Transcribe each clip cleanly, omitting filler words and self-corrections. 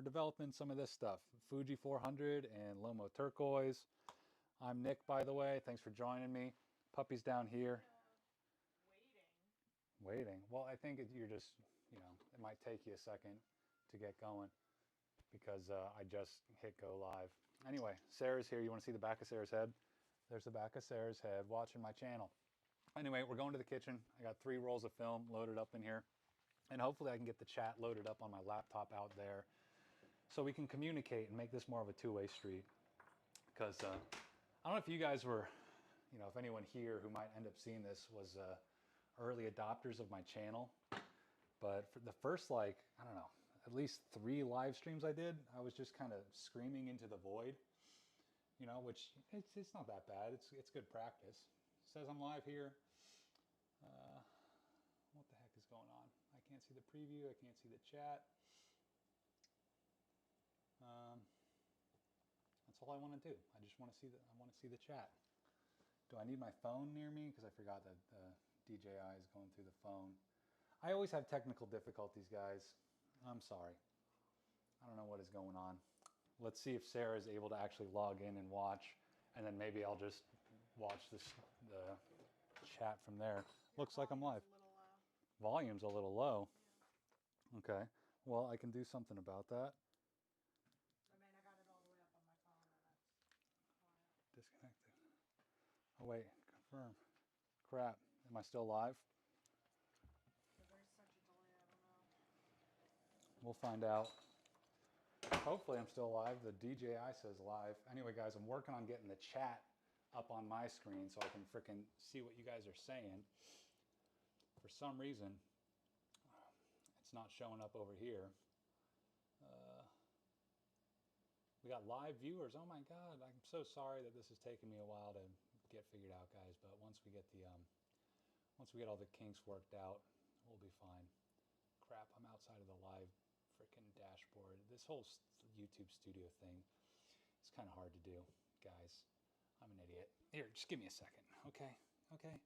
we're developing some of this stuff. Fuji 400 and Lomo turquoise. I'm Nick, by the way. Thanks for joining me. Puppy's down here. Waiting. Well, I think you're just, it might take you a second to get going because I just hit go live. Anyway, Sarah's here. You want to see the back of Sarah's head? There's the back of Sarah's head watching my channel. Anyway, we're going to the kitchen. I got 3 rolls of film loaded up in here. And hopefully I can get the chat loaded up on my laptop out there so we can communicate and make this more of a two-way street. Because I don't know if you guys were, if anyone here who might end up seeing this was early adopters of my channel. But for the first, I don't know, at least 3 live streams I did, I was just kind of screaming into the void, which it's not that bad. It's good practice. It says I'm live here. What the heck is going on? I can't see the preview. I can't see the chat. That's all I want to do. I just want to see the chat. Do I need my phone near me? Because I forgot that DJI is going through the phone. I always have technical difficulties, guys. I'm sorry. I don't know what is going on. Let's see if Sarah is able to actually log in and watch, and then maybe I'll just watch the chat from there. Looks like I'm live. Volume's a little low. Yeah. Okay. Well, I can do something about that. I mean, I got it all the way up on my phone and it's quiet. Disconnected. Oh wait, confirm. Crap. Am I still live? So there's such a delay, I don't know. We'll find out. Hopefully I'm still live. The DJI says live. Anyway, guys, I'm working on getting the chat up on my screen so I can frickin' see what you guys are saying. For some reason, it's not showing up over here. We got live viewers. Oh my God! I'm so sorry that this is taking me a while to get figured out, guys. But once we get all the kinks worked out, we'll be fine. Crap! I'm outside of the live freaking dashboard. This whole YouTube studio thing is kind of hard to do, guys. I'm an idiot. Here, just give me a second, okay? Okay.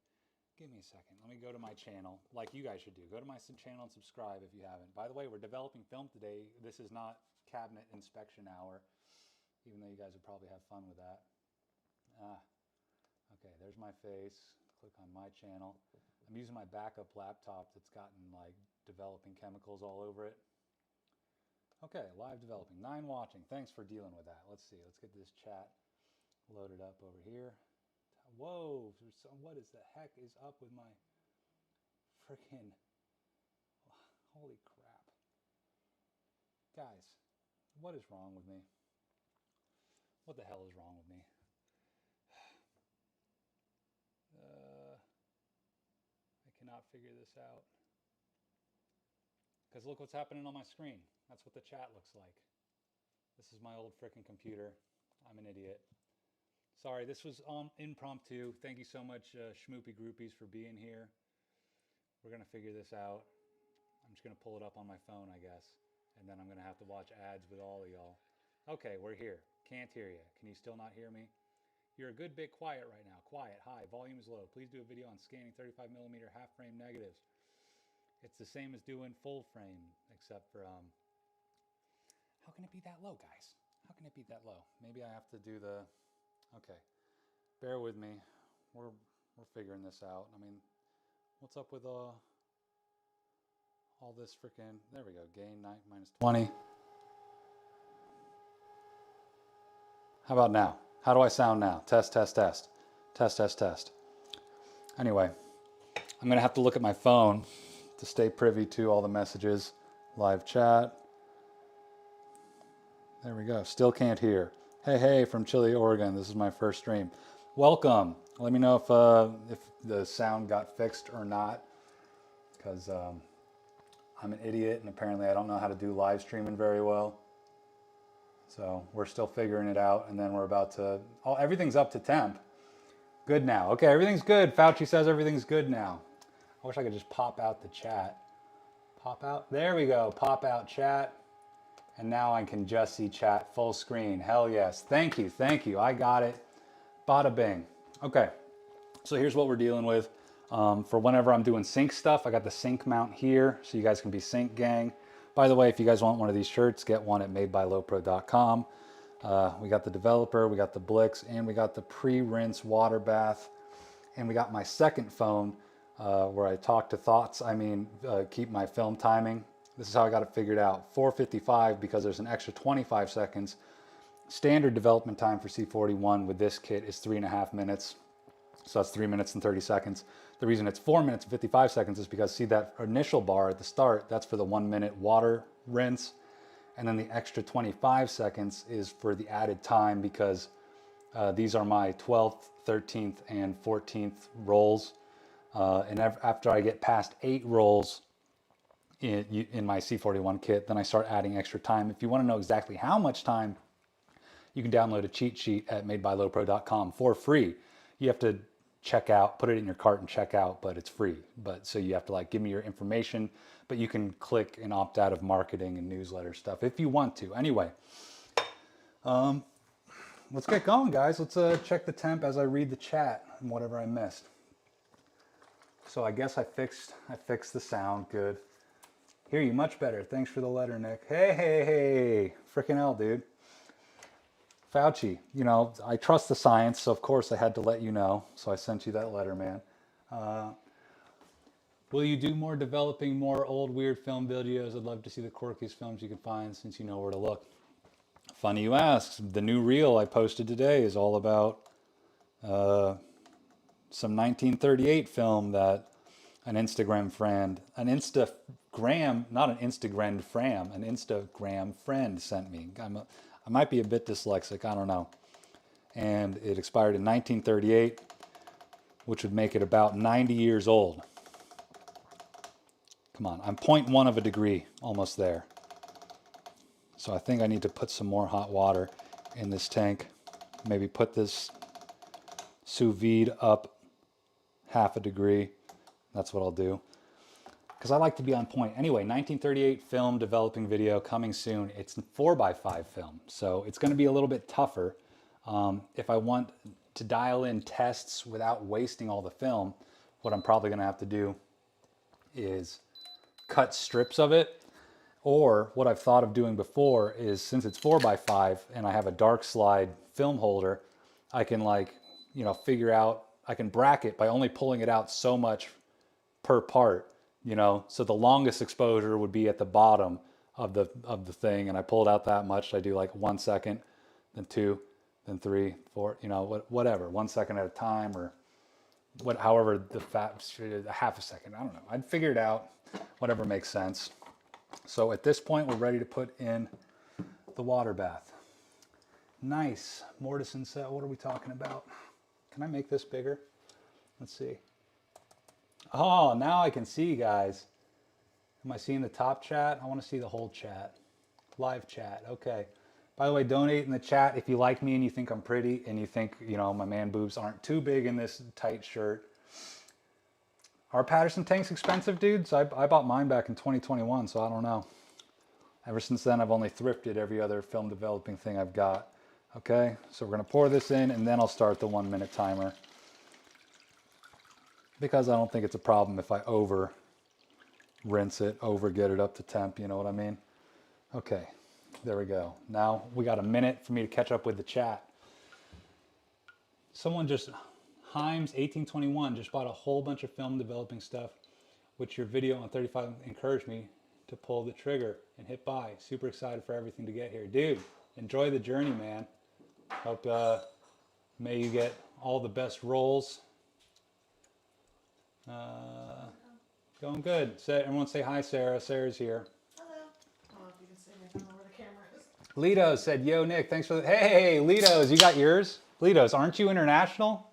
Give me a second. Let me go to my channel, like you guys should do. Go to my channel and subscribe if you haven't. By the way, we're developing film today. This is not cabinet inspection hour, even though you guys would probably have fun with that. Okay, there's my face. Click on my channel. I'm using my backup laptop that's gotten developing chemicals all over it. Okay, live developing. 9 watching. Thanks for dealing with that. Let's see. Let's get this chat loaded up over here. Whoa, what is the heck is up with my freaking, holy crap. Guys, what is wrong with me? What the hell is wrong with me? I cannot figure this out. Because look what's happening on my screen. That's what the chat looks like. This is my old freaking computer. I'm an idiot. Sorry, this was on impromptu. Thank you so much, Schmoopy Groupies, for being here. We're going to figure this out. I'm just going to pull it up on my phone, I guess. And then I'm going to have to watch ads with all of y'all. Okay, we're here. Can't hear you. Can you still not hear me? You're a good bit quiet right now. Quiet. Hi. Volume is low. Please do a video on scanning 35mm half frame negatives. It's the same as doing full frame, except for, how can it be that low, guys? How can it be that low? Maybe I have to do the... Okay, bear with me. We're figuring this out. I mean, what's up with all this freaking... There we go. Gain -20. How about now? How do I sound now? Test, test, test. Test, test, test. Anyway, I'm going to have to look at my phone to stay privy to all the messages. Live chat. There we go. Still can't hear. Hey, hey, from Chile, Oregon. This is my first stream. Welcome. Let me know if the sound got fixed or not, because I'm an idiot and apparently I don't know how to do live streaming very well. So we're still figuring it out, and then we're about to... Oh, everything's up to temp. Good now. Okay, everything's good. Fauci says everything's good now. I wish I could just pop out the chat. Pop out. There we go. Pop out chat. And now I can just see chat full screen. Hell yes. Thank you. Thank you. I got it. Bada bing. Okay. So here's what we're dealing with. For whenever I'm doing sync stuff, I got the sync mount here so you guys can be sync gang. By the way, if you guys want one of these shirts, get one at madebylowpro.com. We got the developer, we got the Blix, and we got the pre-rinse water bath. And we got my second phone where I talk to thoughts. Keep my film timing. This is how I got it figured out. 4:55 because there's an extra 25 seconds. Standard development time for C41 with this kit is 3.5 minutes. So that's 3 minutes and 30 seconds. The reason it's 4 minutes and 55 seconds is because, see that initial bar at the start, that's for the 1 minute water rinse. And then the extra 25 seconds is for the added time because these are my 12th, 13th, and 14th rolls. And after I get past 8 rolls in my C41 kit, then I start adding extra time. If you want to know exactly how much time, you can download a cheat sheet at madebylowpro.com for free. You have to check out, put it in your cart and check out, but it's free. So you have to give me your information, but you can click and opt out of marketing and newsletter stuff if you want to. Anyway, let's get going, guys. Let's check the temp as I read the chat and whatever I missed. So I guess I fixed the sound. Good. Hear you much better. Thanks for the letter, Nick. Hey. Freaking hell, dude. Fauci, I trust the science, so of course I had to let you know. So I sent you that letter, man. Will you do more developing more old weird film videos? I'd love to see the quirkiest films you can find since you know where to look. Funny you ask. The new reel I posted today is all about some 1938 film that an Instagram friend sent me. I might be a bit dyslexic, I don't know. And it expired in 1938, which would make it about 90 years old. Come on, I'm 0.1 of a degree, almost there. So I think I need to put some more hot water in this tank. Maybe put this sous vide up 0.5 degree. That's what I'll do. Because I like to be on point. Anyway, 1938 film developing video coming soon. It's 4x5 film, so it's going to be a little bit tougher. If I want to dial in tests without wasting all the film, what I'm probably going to have to do is cut strips of it. Or what I've thought of doing before is, since it's 4x5 and I have a dark slide film holder, I can figure out, I can bracket by only pulling it out so much per part. So the longest exposure would be at the bottom of the thing, and I pull it out that much. I do 1 second, then 2, then 3, 4, whatever, 1 second at a time, or however a half a second. I don't know. I'd figure it out, whatever makes sense. So at this point, we're ready to put in the water bath. Nice. Mortison said, what are we talking about? Can I make this bigger? Let's see. Oh, now I can see, guys. Am I seeing the top chat? I want to see the whole chat. Live chat. Okay. By the way, donate in the chat if you like me and you think I'm pretty and you think, my man boobs aren't too big in this tight shirt. Are Patterson tanks expensive, dudes? I bought mine back in 2021, so I don't know. Ever since then, I've only thrifted every other film developing thing I've got. Okay, so we're going to pour this in, and then I'll start the 1 minute timer. Because I don't think it's a problem if I over rinse it, get it up to temp, you know what I mean? Okay, there we go. Now we got a minute for me to catch up with the chat. Someone just, Himes1821, just bought a whole bunch of film developing stuff, which your video on 35 encouraged me to pull the trigger and hit buy. Super excited for everything to get here. Dude, enjoy the journey, man. Hope, may you get all the best rolls. Going good. Everyone say hi, Sarah. Sarah's here. Hello. I don't know if you can see me. I don't know where the camera is. Litos said, yo, Nick, thanks for the... Hey, Litos, you got yours? Litos, aren't you international?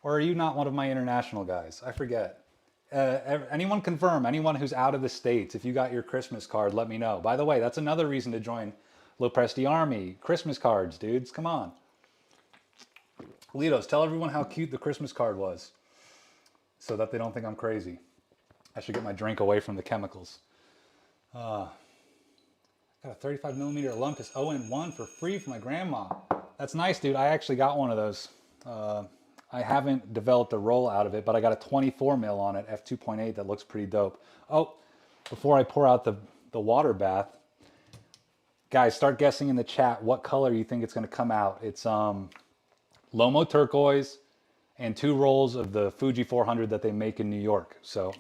Or are you not one of my international guys? I forget. Anyone confirm? Anyone who's out of the States, if you got your Christmas card, let me know. By the way, that's another reason to join Lopresti Army. Christmas cards, dudes. Come on. Litos, tell everyone how cute the Christmas card was, so that they don't think I'm crazy. I should get my drink away from the chemicals. Got a 35 millimeter Olympus ON1 for free from my grandma. That's nice, dude. I actually got one of those. I haven't developed a roll out of it, but I got a 24 mil on it, f2.8, that looks pretty dope. Oh, before I pour out the the water bath. Guys, start guessing in the chat what color you think it's going to come out. It's Lomo turquoise and 2 rolls of the Fuji 400 that they make in New York. So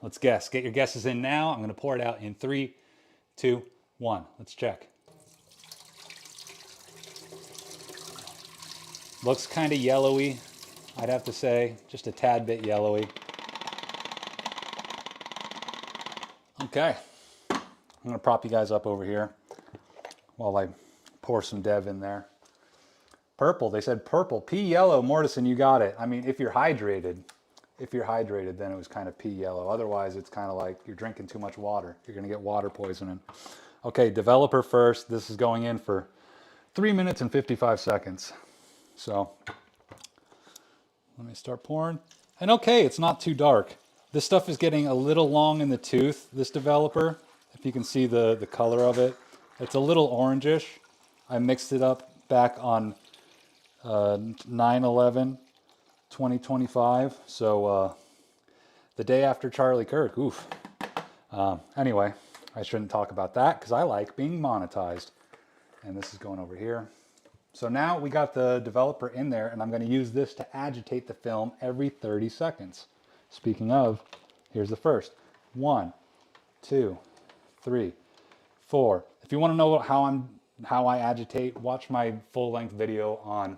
let's guess. Get your guesses in now. I'm going to pour it out in 3, 2, 1. Let's check. Looks kind of yellowy, I'd have to say. Just a tad bit yellowy. Okay. I'm going to prop you guys up over here while I pour some Dev in there. Purple, they said purple. Pea yellow, Mortison, you got it. I mean, if you're hydrated, then it was kind of pea yellow. Otherwise, it's kind of like you're drinking too much water. You're going to get water poisoning. Okay, developer first. This is going in for 3 minutes and 55 seconds. So let me start pouring. And okay, it's not too dark. This stuff is getting a little long in the tooth, this developer. If you can see the color of it. It's a little orangish. I mixed it up back on 9/11/2025. So the day after Charlie Kirk. Oof. Anyway, I shouldn't talk about that because I like being monetized. And this is going over here. So now we got the developer in there, and I'm going to use this to agitate the film every 30 seconds. Speaking of, here's the first. 1, 2, 3, 4. If you want to know how I agitate, watch my full-length video on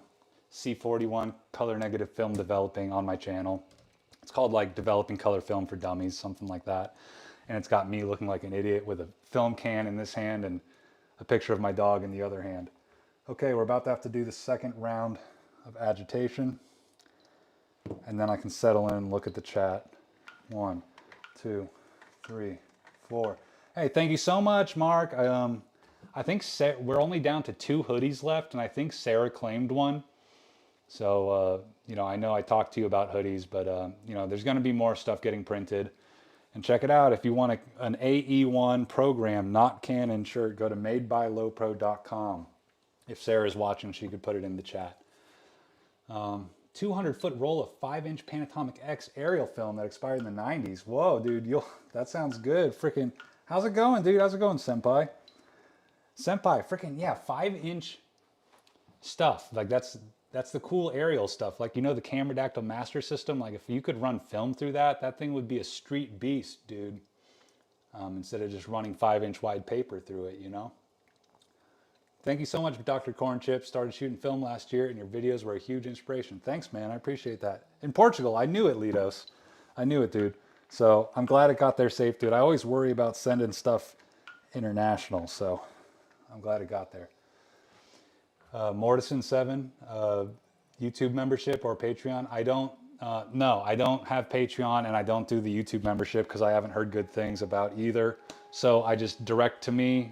C41 color negative film developing on my channel. It's called like Developing Color Film for Dummies, something like that. And it's got me looking like an idiot with a film can in this hand and a picture of my dog in the other hand. Okay, we're about to have to do the second round of agitation. And then I can settle in and look at the chat. 1, 2, 3, 4. Hey, thank you so much, Mark. I think we're only down to 2 hoodies left, and I think Sarah claimed one. So, you know I talked to you about hoodies, but, you know, there's going to be more stuff getting printed. And check it out. If you want an AE1 program, not Canon shirt, go to madebylowpro.com. If Sarah's watching, she could put it in the chat. 200-foot roll of 5-inch Panatomic X aerial film that expired in the 90s. Whoa, dude, that sounds good. Freaking, how's it going, dude? How's it going, Senpai? Senpai, freaking, yeah, 5-inch stuff. Like, that's the cool aerial stuff. Like, you know, the Cameradactyl Master System? Like, if you could run film through that thing would be a street beast, dude. Instead of just running 5-inch wide paper through it, you know? Thank you so much, Dr. Cornchip. Started shooting film last year, and your videos were a huge inspiration. Thanks, man. I appreciate that. In Portugal, I knew it, Litos. I knew it, dude. So I'm glad it got there safe, dude. I always worry about sending stuff international, so I'm glad it got there. Mortison7, YouTube membership or Patreon. No, I don't have Patreon, and I don't do the YouTube membership because I haven't heard good things about either. So I just direct to me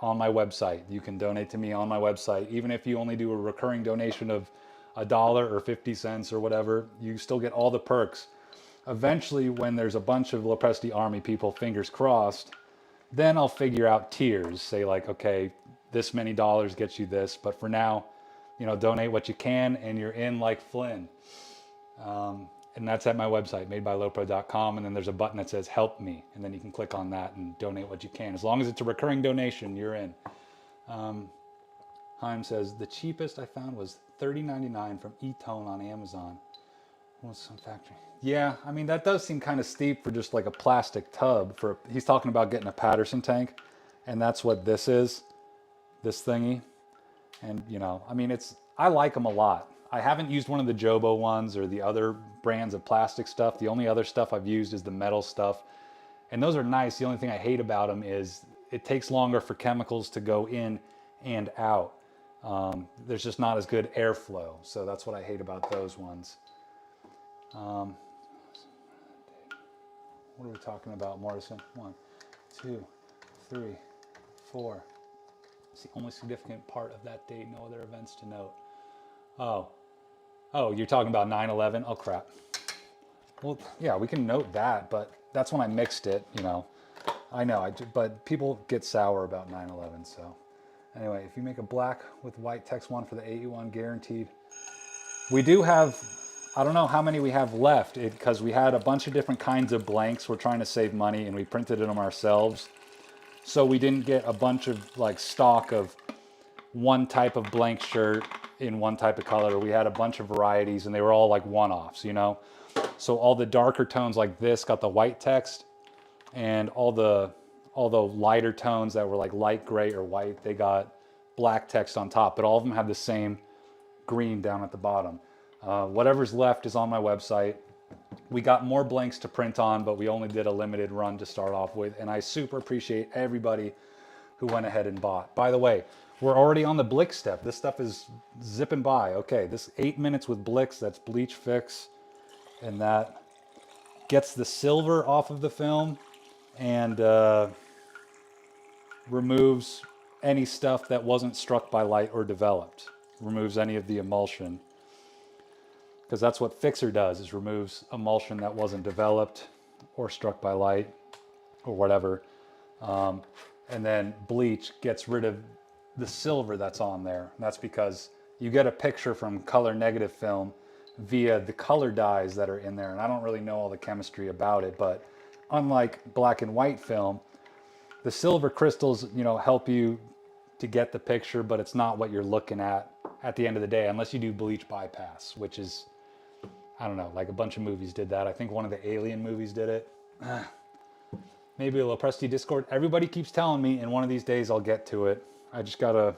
on my website. You can donate to me on my website. Even if you only do a recurring donation of $1 or 50 cents or whatever, you still get all the perks. Eventually, when there's a bunch of Lopresti Army people, fingers crossed, then I'll figure out tiers. Say like, okay, this many dollars gets you this. But for now, you know, donate what you can and you're in like Flynn. And that's at my website, madebylowpro.com, and then there's a button that says help me, and then you can click on that and donate what you can. As long as it's a recurring donation, you're in. Heim says, the cheapest I found was $30.99 from eTone on Amazon. What's some factory? Yeah, I mean, that does seem kind of steep for just like a plastic tub. He's talking about getting a Patterson tank, and that's what this is, this thingy. And, you know, I mean, I like them a lot. I haven't used one of the Jobo ones or the other brands of plastic stuff. The only other stuff I've used is the metal stuff. And those are nice. The only thing I hate about them is it takes longer for chemicals to go in and out. There's just not as good airflow. So that's what I hate about those ones. What are we talking about, Morrison? 1, 2, 3, 4. It's the only significant part of that date. No other events to note. Oh, you're talking about 9/11? Oh, crap. Well, yeah, we can note that, but that's when I mixed it, you know. I know, but people get sour about 9/11, so. Anyway, if you make a black with white text one for the AE1, guaranteed. We do have, I don't know how many we have left, because we had a bunch of different kinds of blanks. We're trying to save money, and we printed them ourselves. So we didn't get a bunch of like stock of one type of blank shirt in one type of color. We had a bunch of varieties and they were all like one-offs, you know? So all the darker tones like this got the white text, and all the lighter tones that were like light gray or white, they got black text on top, but all of them have the same green down at the bottom. Whatever's left is on my website. We got more blanks to print on, but we only did a limited run to start off with, and I super appreciate everybody who went ahead and bought. By the way, we're already on the Blick step. This stuff is zipping by. Okay, this 8 minutes with Blicks, that's bleach fix, and that gets the silver off of the film and removes any stuff that wasn't struck by light or developed. Removes any of the emulsion. Because that's what Fixer does, is removes emulsion that wasn't developed or struck by light or whatever. And then bleach gets rid of the silver that's on there. And that's because you get a picture from color negative film via the color dyes that are in there. And I don't really know all the chemistry about it, but unlike black and white film, the silver crystals, you know, help you to get the picture, but it's not what you're looking at the end of the day, unless you do bleach bypass, which is, I don't know, like a bunch of movies did that. I think one of the Alien movies did it. Maybe a Lopresti Discord. Everybody keeps telling me, and one of these days I'll get to it. I just gotta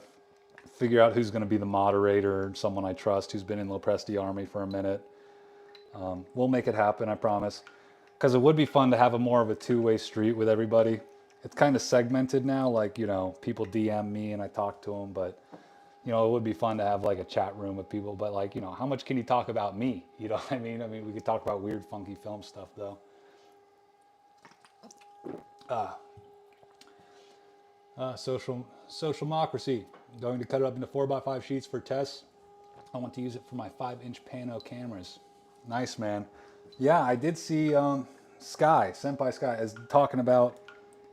figure out who's gonna be the moderator, someone I trust who's been in Lopresti Army for a minute. We'll make it happen, I promise. Because it would be fun to have a more of a two-way street with everybody. It's kind of segmented now, like, you know, people DM me and I talk to them, but, you know, it would be fun to have like a chat room with people, but like, you know, how much can you talk about me? You know what I mean? I mean, we could talk about weird, funky film stuff though. Socialmocracy. Going to cut it up into 4x5 sheets for tests. I want to use it for my 5-inch pano cameras. Nice, man. Yeah, I did see Senpai Sky is talking about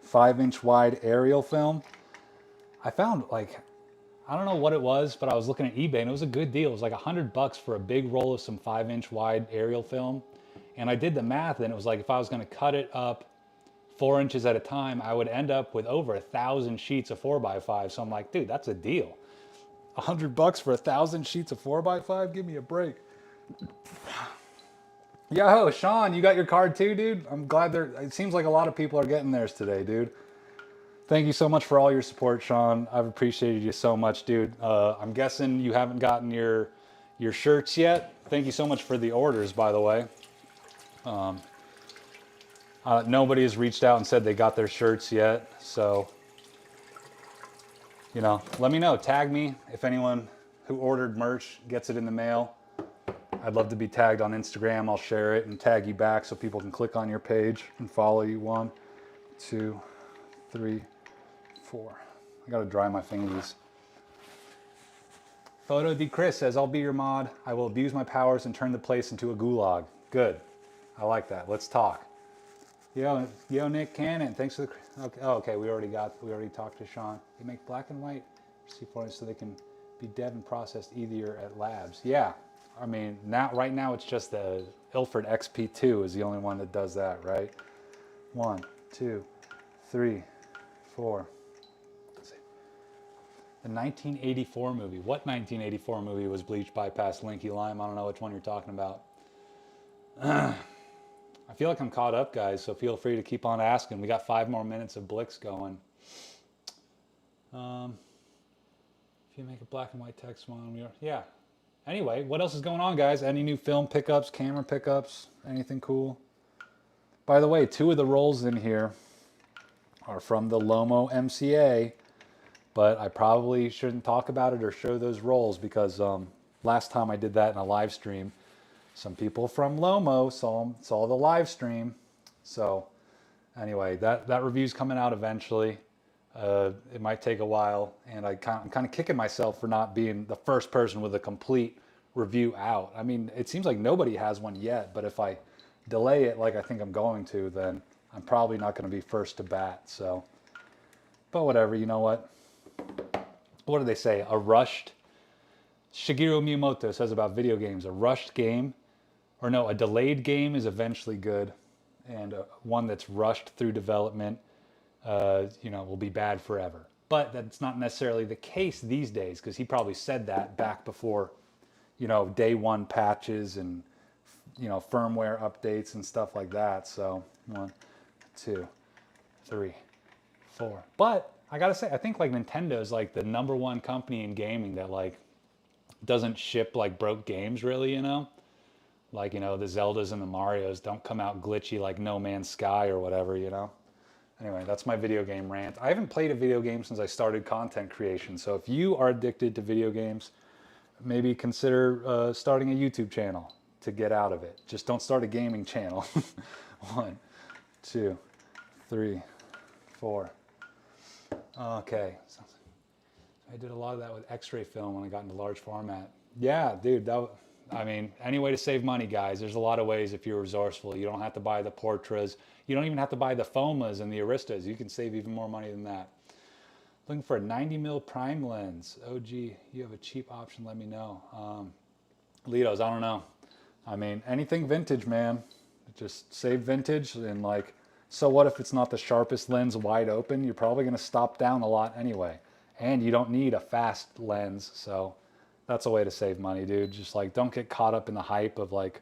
5-inch wide aerial film. I found, like, I don't know what it was, but I was looking at eBay and it was a good deal. It was like $100 for a big roll of some 5-inch wide aerial film. And I did the math and it was like, if I was going to cut it up 4 inches at a time, I would end up with over 1,000 sheets of 4x5. So I'm like, dude, that's a deal. $100 for 1,000 sheets of 4x5? Give me a break. Yo, Sean, you got your card too, dude? I'm glad it seems like a lot of people are getting theirs today, dude. Thank you so much for all your support, Sean. I've appreciated you so much, dude. I'm guessing you haven't gotten your shirts yet. Thank you so much for the orders, by the way. Nobody has reached out and said they got their shirts yet, so, you know, let me know. Tag me if anyone who ordered merch gets it in the mail. I'd love to be tagged on Instagram. I'll share it and tag you back so people can click on your page and follow you. 1, 2, 3, 4. I gotta dry my fingies. Photo D. Chris says, I'll be your mod. I will abuse my powers and turn the place into a gulag. Good. I like that. Let's talk. Yo, Nick Cannon. Thanks for the... Okay, oh, okay, we already talked to Sean. You make black and white C4 so they can be dev and processed easier at labs. Yeah. I mean, right now it's just the Ilford XP2 is the only one that does that, right? 1, 2, 3, 4. Let's see. The 1984 movie. What 1984 movie was bleach bypass Linky Lime? I don't know which one you're talking about. I feel like I'm caught up, guys, so feel free to keep on asking. We got 5 more minutes of Blix going. If you make a black and white text one, yeah. Anyway, what else is going on, guys? Any new film pickups, camera pickups, anything cool? By the way, 2 of the rolls in here are from the Lomo MCA, but I probably shouldn't talk about it or show those rolls because last time I did that in a live stream, some people from Lomo saw the live stream. So anyway, that review's coming out eventually. It might take a while, and I'm kind of kicking myself for not being the first person with a complete review out. I mean, it seems like nobody has one yet, but if I delay it like I think I'm going to, then I'm probably not going to be first to bat. So, but whatever, you know what? What do they say? Shigeru Miyamoto says about video games, a rushed game, or no, a delayed game is eventually good, and one that's rushed through development you know, will be bad forever. But that's not necessarily the case these days, because he probably said that back before, you know, day one patches and, you know, firmware updates and stuff like that. So 1, 2, 3, 4. But I gotta say, I think like Nintendo is like the #1 company in gaming that like doesn't ship like broke games really, you know? Like, you know, the Zeldas and the Marios don't come out glitchy like No Man's Sky or whatever, you know? Anyway, that's my video game rant. I haven't played a video game since I started content creation. So if you are addicted to video games, maybe consider starting a YouTube channel to get out of it. Just don't start a gaming channel. 1, 2, 3, 4. Okay. I did a lot of that with X-ray film when I got into large format. Yeah, dude, I mean, any way to save money, guys. There's a lot of ways if you're resourceful. You don't have to buy the Portras. You don't even have to buy the Fomas and the Aristas. You can save even more money than that. Looking for a 90mm prime lens. Oh, gee, you have a cheap option, let me know. Litos, I don't know. I mean, anything vintage, man. Just save vintage and like, so what if it's not the sharpest lens wide open? You're probably going to stop down a lot anyway. And you don't need a fast lens, so that's a way to save money, dude. Just like, don't get caught up in the hype of like,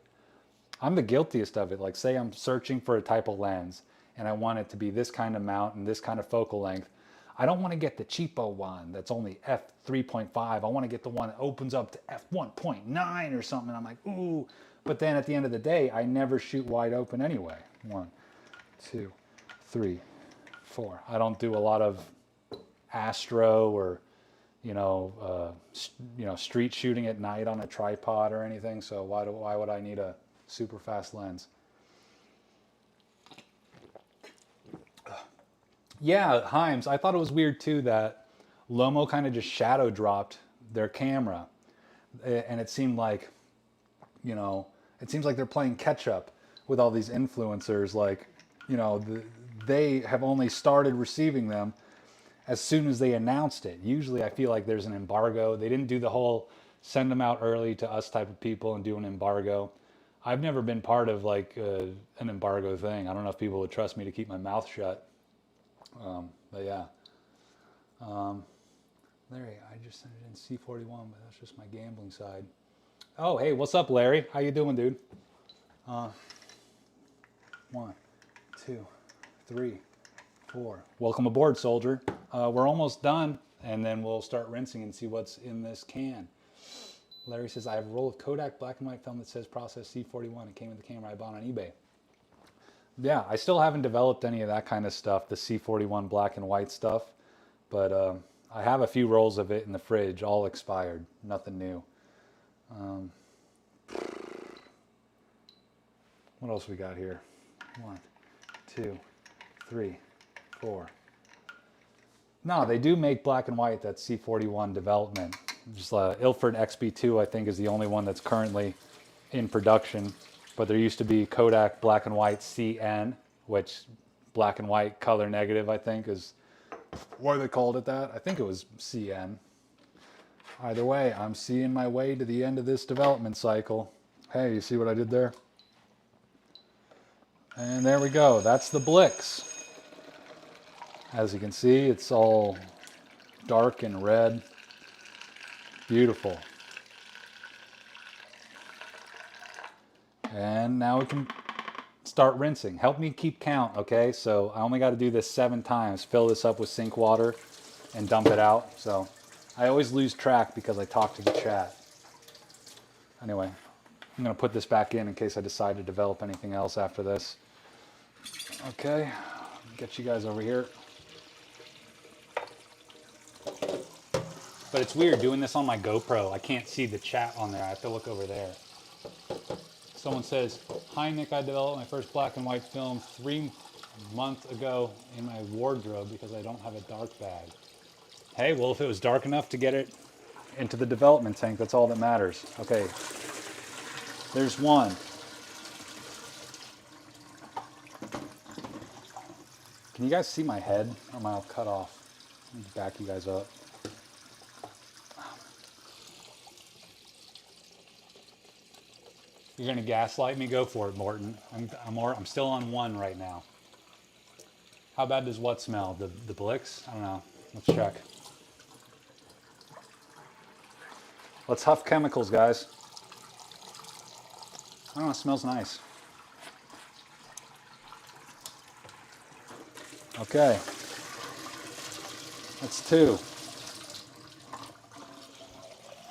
I'm the guiltiest of it. Like, say I'm searching for a type of lens and I want it to be this kind of mount and this kind of focal length. I don't want to get the cheapo one that's only f3.5. I want to get the one that opens up to f1.9 or something. I'm like, ooh. But then at the end of the day, I never shoot wide open anyway. 1, 2, 3, 4. I don't do a lot of astro or you know, street shooting at night on a tripod or anything. So why would I need a super fast lens? Yeah, Himes, I thought it was weird too that Lomo kind of just shadow dropped their camera, and it seemed like, you know, it seems like they're playing catch up with all these influencers. Like, you know, they have only started receiving them as soon as they announced it. Usually I feel like there's an embargo. They didn't do the whole send them out early to us type of people and do an embargo. I've never been part of like an embargo thing. I don't know if people would trust me to keep my mouth shut. But yeah. Larry, I just sent it in C41, but that's just my gambling side. Oh, hey, what's up, Larry? How you doing, dude? 1, 2, 3, 4. Welcome aboard, soldier. We're almost done, and then we'll start rinsing and see what's in this can. Larry says, I have a roll of Kodak black and white film that says process C41. It came with the camera I bought on eBay. Yeah, I still haven't developed any of that kind of stuff, the C41 black and white stuff, but I have a few rolls of it in the fridge, all expired, nothing new. What else we got here? 1, 2, 3, 4. No, they do make black and white. That's C41 development. Just Ilford XB2, I think, is the only one that's currently in production. But there used to be Kodak black and white CN, which black and white color negative, I think, is why they called it that. I think it was CN. Either way, I'm seeing my way to the end of this development cycle. Hey, you see what I did there? And there we go. That's the Blix. As you can see, it's all dark and red. Beautiful. And now we can start rinsing. Help me keep count, okay? So I only got to do this 7 times. Fill this up with sink water and dump it out. So I always lose track because I talk to the chat. Anyway, I'm going to put this back in case I decide to develop anything else after this. Okay, get you guys over here. But it's weird doing this on my GoPro. I can't see the chat on there. I have to look over there. Someone says, hi Nick, I developed my first black and white film 3 months ago in my wardrobe because I don't have a dark bag. Hey, well, if it was dark enough to get it into the development tank, that's all that matters. Okay, there's one. Can you guys see my head? Or am I cut off? Let me back you guys up. You're gonna gaslight me? Go for it, Morton. I'm still on 1 right now. How bad does what smell? The Blix? I don't know. Let's check. Let's huff chemicals, guys. I don't know, it smells nice. Okay. That's 2.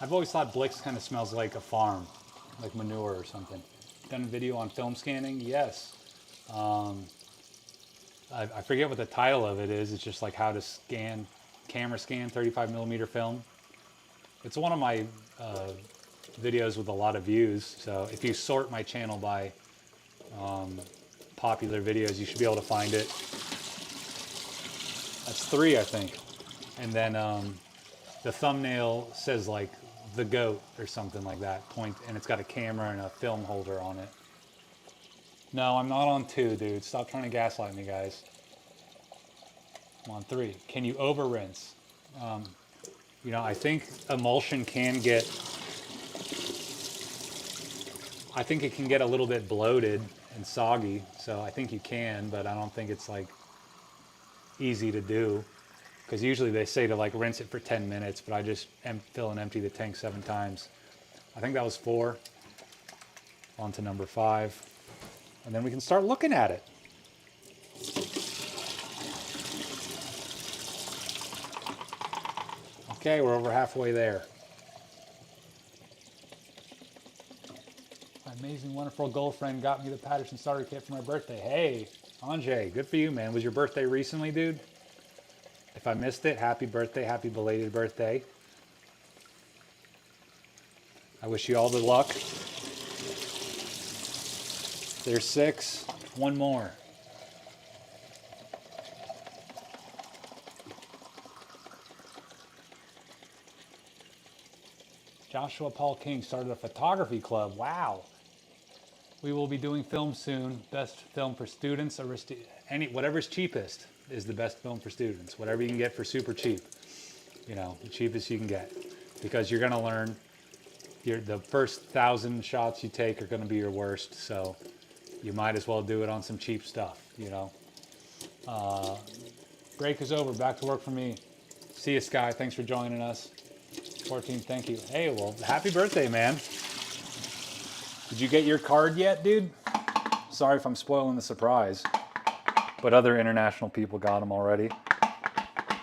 I've always thought Blix kind of smells like a farm, like manure or something. Done a video on film scanning? Yes. I forget what the title of it is. It's just like how to camera scan 35mm film. It's one of my videos with a lot of views. So if you sort my channel by popular videos, you should be able to find it. That's 3, I think. And then the thumbnail says like the goat or something like that. And it's got a camera and a film holder on it. No, I'm not on 2, dude. Stop trying to gaslight me, guys. I'm on 3. Can you over rinse? You know, I think emulsion can get, I think it can get a little bit bloated and soggy. So I think you can, but I don't think it's like easy to do. Because usually they say to like rinse it for 10 minutes, but I just fill and empty the tank 7 times. I think that was 4. On to number 5. And then we can start looking at it. Okay, we're over halfway there. My amazing, wonderful girlfriend got me the Patterson starter kit for my birthday. Hey, Anjay, good for you, man. Was your birthday recently, dude? If I missed it, happy birthday, happy belated birthday. I wish you all the luck. There's 6. 1 more. Joshua Paul King started a photography club. Wow. We will be doing film soon. Best film for students. Whatever's cheapest is the best film for students. Whatever you can get for super cheap. You know, the cheapest you can get. Because you're going to learn. The first 1,000 shots you take are going to be your worst. So you might as well do it on some cheap stuff, you know. Break is over. Back to work for me. See you, Sky. Thanks for joining us. 14, thank you. Hey, well, happy birthday, man. Did you get your card yet, dude? Sorry if I'm spoiling the surprise, but other international people got them already.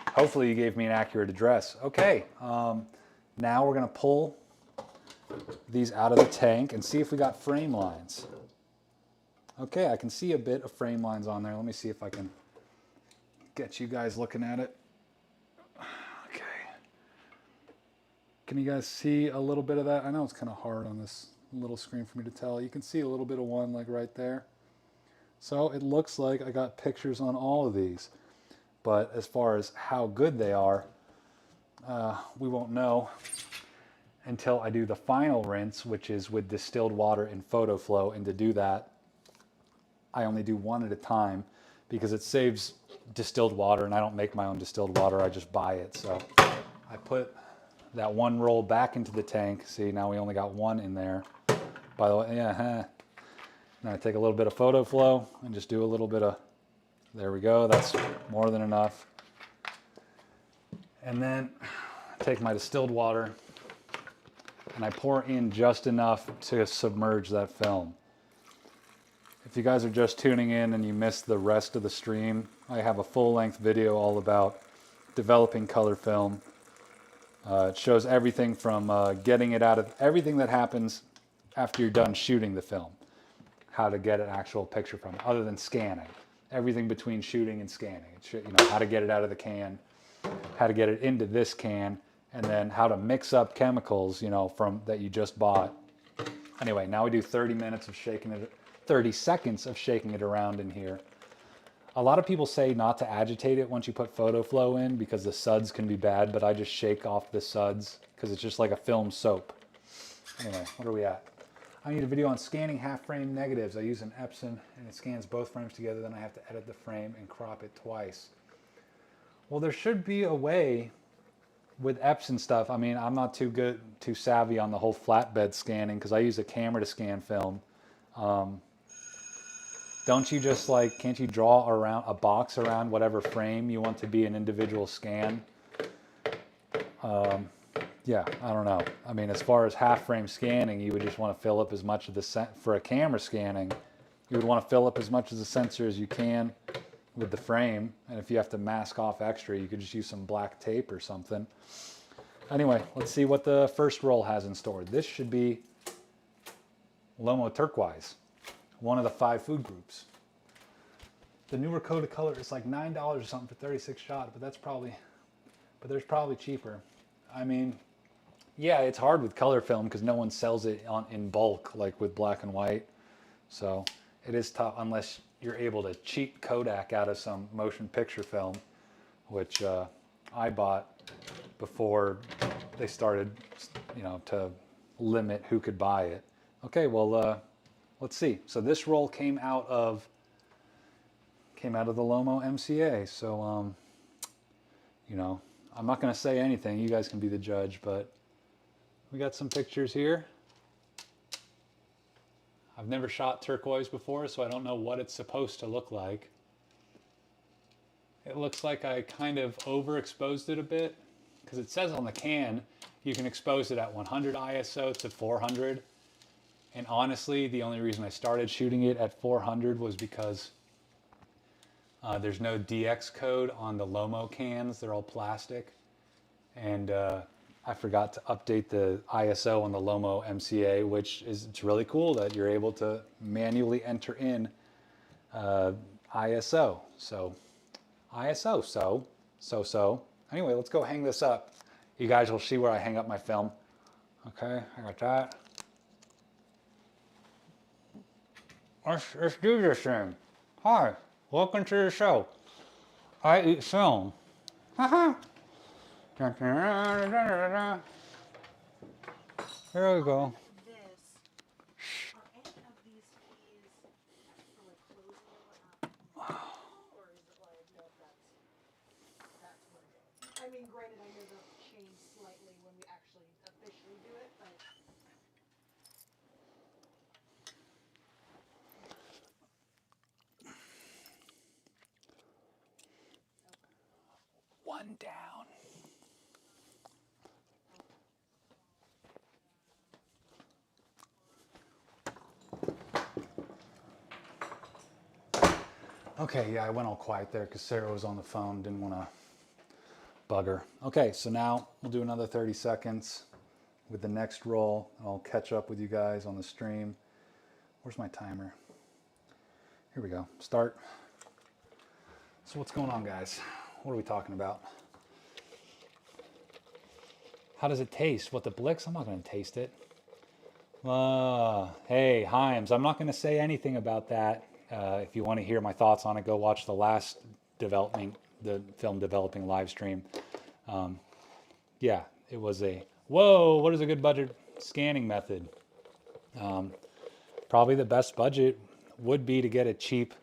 Hopefully you gave me an accurate address. Okay, now we're gonna pull these out of the tank and see if we got frame lines. Okay, I can see a bit of frame lines on there. Let me see if I can get you guys looking at it. Okay. Can you guys see a little bit of that? I know it's kind of hard on this little screen for me to tell. You can see a little bit of one like right there. So it looks like I got pictures on all of these. But as far as how good they are, we won't know until I do the final rinse, which is with distilled water in photo flow. And to do that, I only do 1 at a time because it saves distilled water, and I don't make my own distilled water, I just buy it. So I put that 1 roll back into the tank. See, now we only got 1 in there. By the way, yeah. Now I take a little bit of photo flow and just do a little bit of, there we go, that's more than enough. And then I take my distilled water and I pour in just enough to submerge that film. If you guys are just tuning in and you missed the rest of the stream, I have a full-length video all about developing color film. It shows everything from getting it out of, everything that happens after you're done shooting the film. How to get an actual picture from it, other than scanning. Everything between shooting and scanning. You know, how to get it out of the can, how to get it into this can, and then how to mix up chemicals, you know, from that you just bought. Anyway, now we do 30 minutes of shaking it, 30 seconds of shaking it around in here. A lot of people say not to agitate it once you put photo flow in because the suds can be bad, but I just shake off the suds because it's just like a film soap. Anyway, what are we at? I need a video on scanning half frame negatives. I use an Epson and it scans both frames together, then I have to edit the frame and crop it twice. Well, there should be a way with Epson stuff. I mean, I'm not too savvy on the whole flatbed scanning because I use a camera to scan film. don't you just like, can't you draw around a box around whatever frame you want to be an individual scan? Yeah, I don't know. I mean, as far as half frame scanning, you would just want to fill up as much of the for a camera scanning, you would want to fill up as much of the sensor as you can with the frame. And if you have to mask off extra, you could just use some black tape or something. Anyway, let's see what the first roll has in store. This should be Lomo Turquoise, one of the 5 food groups. The newer Coda Color is like $9 or something for 36 shot, but there's probably cheaper. I mean, yeah, it's hard with color film because no one sells it in bulk like with black and white. So it is tough unless you're able to cheat Kodak out of some motion picture film, which I bought before they started, to limit who could buy it. Okay, well, let's see. So this roll came out of the Lomo MCA. So, I'm not going to say anything. You guys can be the judge, but we got some pictures here. I've never shot turquoise before, so I don't know what it's supposed to look like. It looks like I kind of overexposed it a bit because it says on the can you can expose it at 100 ISO to 400. And honestly, the only reason I started shooting it at 400 was because there's no DX code on the Lomo cans. They're all plastic. And I forgot to update the ISO on the Lomo MCA, which it's really cool that you're able to manually enter in ISO. So anyway, let's go hang this up. You guys will see where I hang up my film. Okay, I got that. Let's do this thing. Hi, welcome to the show. I eat film. Haha. Here we go. This, are any of these fees for like closing and whatnot? Or is it like, no, that's what it is? I mean, granted, I know they'll change slightly when we actually officially do it, but. One down. Okay, yeah, I went all quiet there because Sarah was on the phone, didn't want to bug her. Okay, so now we'll do another 30 seconds with the next roll. I'll catch up with you guys on the stream. Where's my timer? Here we go, start. So what's going on, guys? What are we talking about? How does it taste? What, the Blix? I'm not going to taste it. Hey, Himes, I'm not going to say anything about that. If you want to hear my thoughts on it, go watch the last film developing live stream. Yeah, it was whoa, what is a good budget scanning method? Probably the best budget would be to get a cheap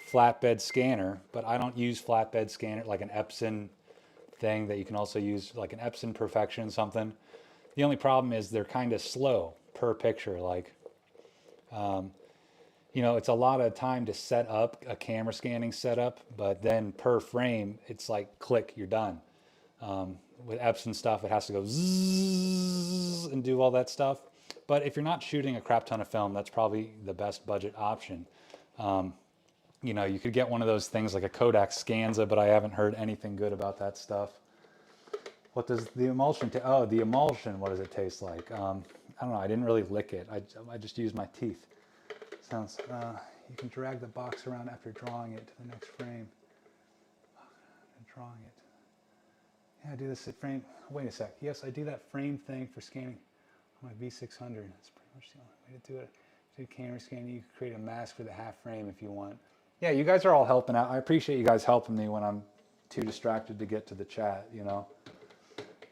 flatbed scanner, but I don't use flatbed scanner like an Epson thing that you can also use like an Epson Perfection something. The only problem is they're kind of slow per picture. Like, it's a lot of time to set up a camera scanning setup, but then per frame, it's like click, you're done. With Epson stuff, it has to go zzz and do all that stuff. But if you're not shooting a crap ton of film, that's probably the best budget option. You could get one of those things like a Kodak Scanza, but I haven't heard anything good about that stuff. What does the emulsion the emulsion, what does it taste like? I don't know, I didn't really lick it. I just used my teeth. Sounds, you can drag the box around after drawing it to the next frame. Drawing it. Yeah, I do this at frame. Wait a sec. Yes, I do that frame thing for scanning on my V600. That's pretty much the only way to do it. Do camera scanning. You can create a mask for the half frame if you want. Yeah, you guys are all helping out. I appreciate you guys helping me when I'm too distracted to get to the chat,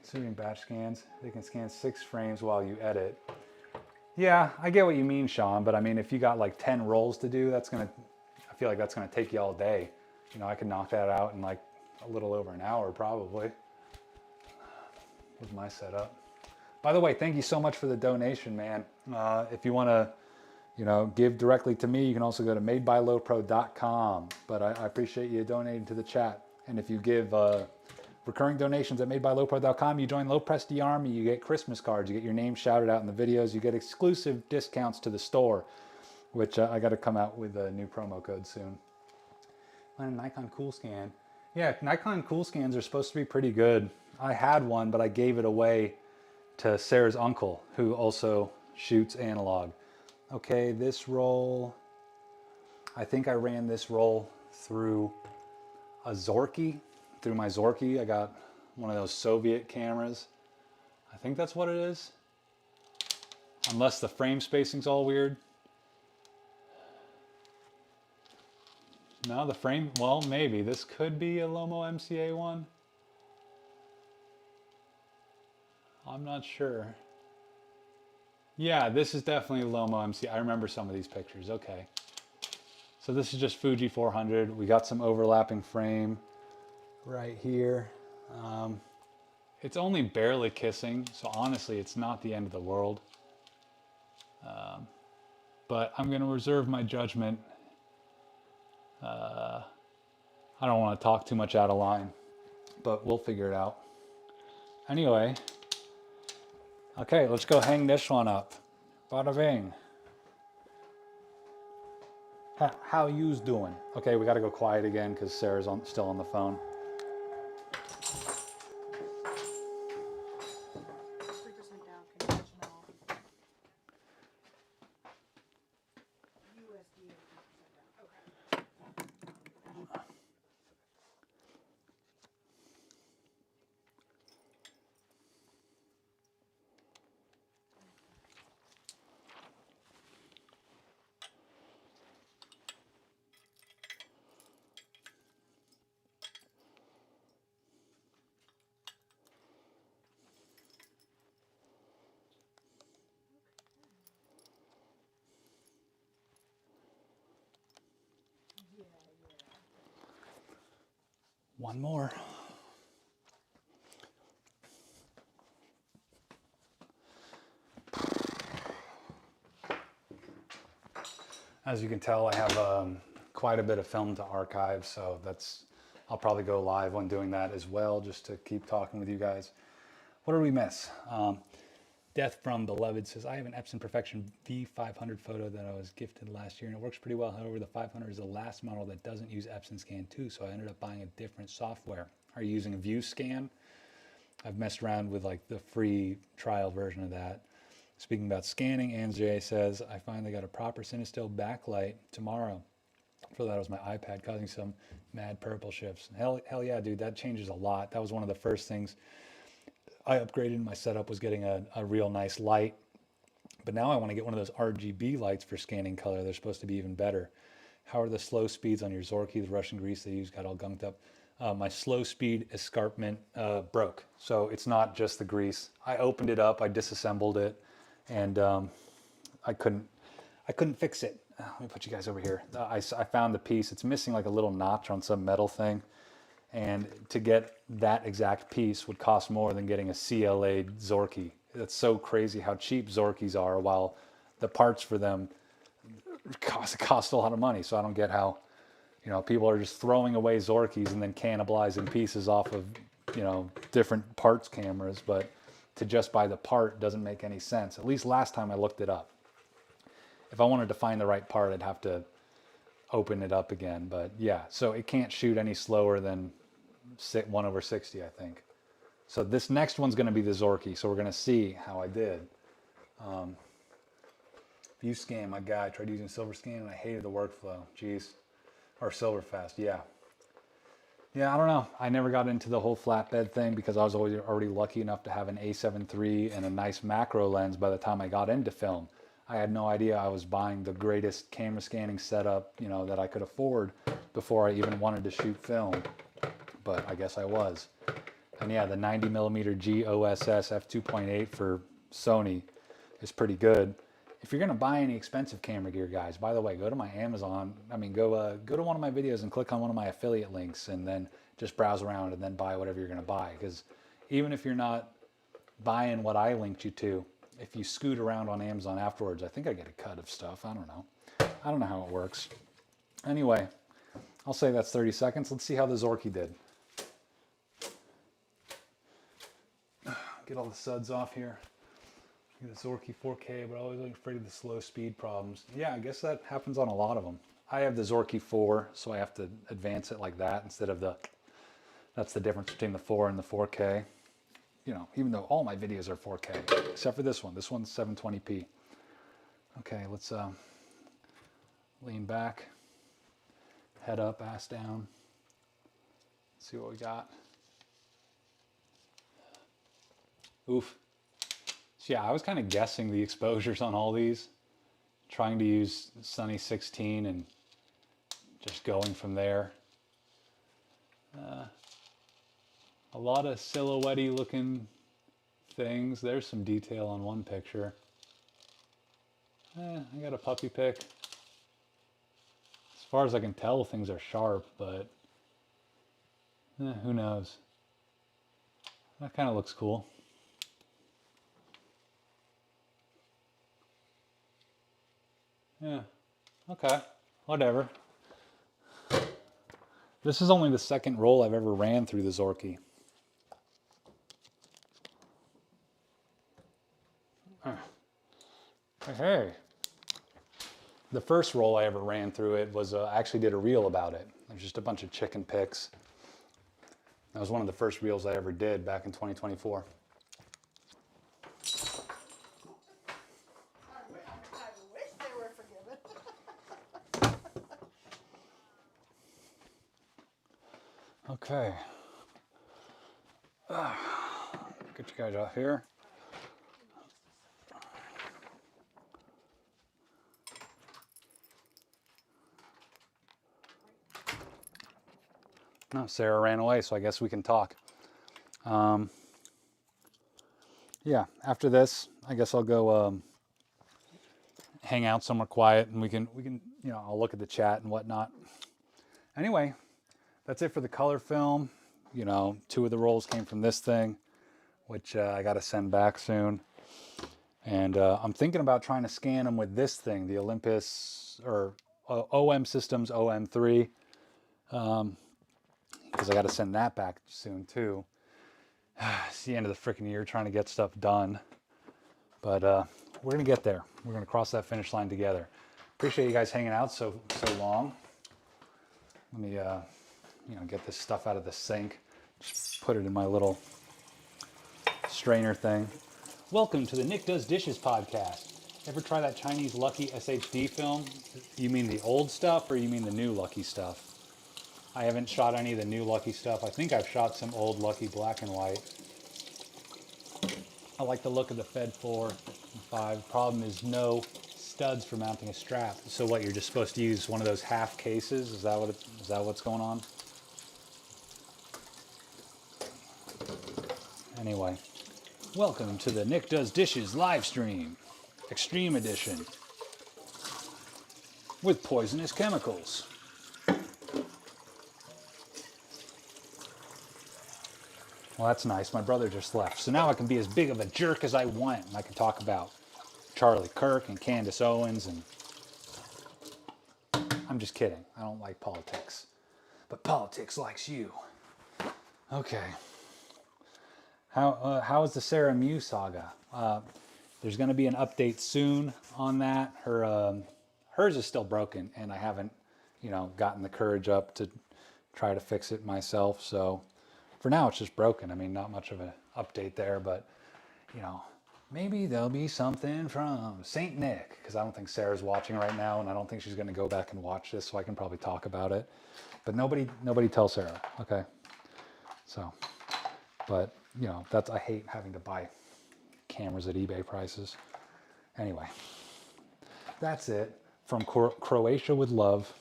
Considering batch scans, they can scan 6 frames while you edit. Yeah, I get what you mean, Sean, but I mean, if you got like 10 rolls to do, I feel like that's gonna take you all day. I could knock that out in like a little over an hour probably with my setup. By the way, thank you so much for the donation, man. If you wanna you know, give directly to me. You can also go to madebylowpro.com. But I appreciate you donating to the chat. And if you give recurring donations at madebylowpro.com, you join Low Press the Army, you get Christmas cards, you get your name shouted out in the videos, you get exclusive discounts to the store, which I got to come out with a new promo code soon. And Nikon Cool Scan. Yeah, Nikon Cool Scans are supposed to be pretty good. I had one, but I gave it away to Sarah's uncle, who also shoots analog. Okay, this roll, I think I ran this roll through a Zorky, through my Zorky. I got one of those Soviet cameras. I think that's what it is. Unless the frame spacing's all weird. No, the frame, well, maybe. This could be a Lomo MCA one. I'm not sure. Yeah, this is definitely Lomo MCA. I remember some of these pictures. Okay. So this is just Fuji 400. We got some overlapping frame right here. It's only barely kissing, so honestly, it's not the end of the world. But I'm going to reserve my judgment. I don't want to talk too much out of line, but we'll figure it out. Anyway, okay, let's go hang this one up. Bada bing. How you's doing? Okay, we got to go quiet again because Sarah's still on the phone. 3% down, conventional. USD 3% down. Okay. One more. As you can tell, I have quite a bit of film to archive, so I'll probably go live when doing that as well, just to keep talking with you guys. What did we miss? Death from Beloved says, I have an Epson Perfection V500 photo that I was gifted last year, and it works pretty well. However, the 500 is the last model that doesn't use Epson Scan 2, so I ended up buying a different software. Are you using ViewScan? I've messed around with like the free trial version of that. Speaking about scanning, Anjay says, I finally got a proper Cinestill backlight tomorrow. For that, it was my iPad causing some mad purple shifts. Hell yeah, dude, that changes a lot. That was one of the first things I upgraded. My setup was getting a real nice light. But now I want to get one of those RGB lights for scanning color. They're supposed to be even better. How are the slow speeds on your Zorky? The Russian grease they use got all gunked up. My slow speed escarpment broke. So it's not just the grease. I opened it up, I disassembled it, and I couldn't fix it. Let me put you guys over here. I found the piece. It's missing like a little notch on some metal thing. And to get that exact piece would cost more than getting a CLA Zorky. That's so crazy how cheap Zorkys are, while the parts for them cost a lot of money. So I don't get how, you know, people are just throwing away Zorkys and then cannibalizing pieces off of, you know, different parts cameras. But to just buy the part doesn't make any sense. At least last time I looked it up. If I wanted to find the right part, I'd have to open it up again. But yeah, so it can't shoot any slower than 1/60, I think. So this next one's going to be the Zorky. So we're going to see how I did. ViewScan, my guy, tried using SilverScan and I hated the workflow. Jeez. Or Silverfast, yeah. Yeah, I don't know. I never got into the whole flatbed thing because I was already lucky enough to have an A7 III and a nice macro lens by the time I got into film. I had no idea I was buying the greatest camera scanning setup, you know, that I could afford before I even wanted to shoot film. But I guess I was. And yeah, the 90mm GOSS f2.8 for Sony is pretty good. If you're gonna buy any expensive camera gear, guys, by the way, go to my Amazon. I mean, go to one of my videos and click on one of my affiliate links, and then just browse around and then buy whatever you're gonna buy. Because even if you're not buying what I linked you to, if you scoot around on Amazon afterwards, I think I get a cut of stuff. I don't know. I don't know how it works. Anyway, I'll say that's 30 seconds. Let's see how the Zorky did. Get all the suds off here. Get a Zorky 4K, but always afraid of the slow speed problems. Yeah, I guess that happens on a lot of them. I have the Zorky 4, so I have to advance it like that instead of the, that's the difference between the 4 and the 4K. You know, even though all my videos are 4K, except for this one. This one's 720p. Okay, let's lean back, head up, ass down. Let's see what we got. Oof. So yeah, I was kind of guessing the exposures on all these, trying to use Sunny 16 and just going from there. A lot of silhouette-y looking things. There's some detail on one picture. I got a puppy pick. As far as I can tell, things are sharp, but who knows? That kind of looks cool. Yeah, okay, whatever. This is only the second roll I've ever ran through the Zorky. Hey. The first roll I ever ran through it was, I actually did a reel about it. There's just a bunch of chicken pics. That was one of the first reels I ever did back in 2024. I wish they were forgiven. Okay. Get you guys off here. No, Sarah ran away, so I guess we can talk. Yeah, after this, I guess I'll go hang out somewhere quiet, and we can, you know, I'll look at the chat and whatnot. Anyway, that's it for the color film. You know, 2 of the rolls came from this thing, which I got to send back soon. And I'm thinking about trying to scan them with this thing, the Olympus or OM Systems OM3. Because I got to send that back soon too. It's the end of the freaking year trying to get stuff done. But we're going to get there. We're going to cross that finish line together. Appreciate you guys hanging out so long. Let me you know, get this stuff out of the sink. Just put it in my little strainer thing. Welcome to the Nick Does Dishes podcast. Ever try that Chinese Lucky SHD film? You mean the old stuff or you mean the new Lucky stuff? I haven't shot any of the new Lucky stuff. I think I've shot some old Lucky black and white. I like the look of the Fed 4 and 5. Problem is no studs for mounting a strap. So what, you're just supposed to use one of those half cases? Is that what's going on? Anyway, welcome to the Nick Does Dishes live stream, Extreme Edition, with poisonous chemicals. Well, that's nice. My brother just left. So now I can be as big of a jerk as I want. And I can talk about Charlie Kirk and Candace Owens. And I'm just kidding. I don't like politics. But politics likes you. Okay. How is the Sarah Mew saga? There's going to be an update soon on that. Hers is still broken. And I haven't, you know, gotten the courage up to try to fix it myself. So for now, it's just broken. I mean, not much of an update there, but, you know, maybe there'll be something from Saint Nick, because I don't think Sarah's watching right now, and I don't think she's going to go back and watch this, so I can probably talk about it. But nobody tell Sarah, okay? So, but, you know, I hate having to buy cameras at eBay prices. Anyway, that's it. From Croatia with love.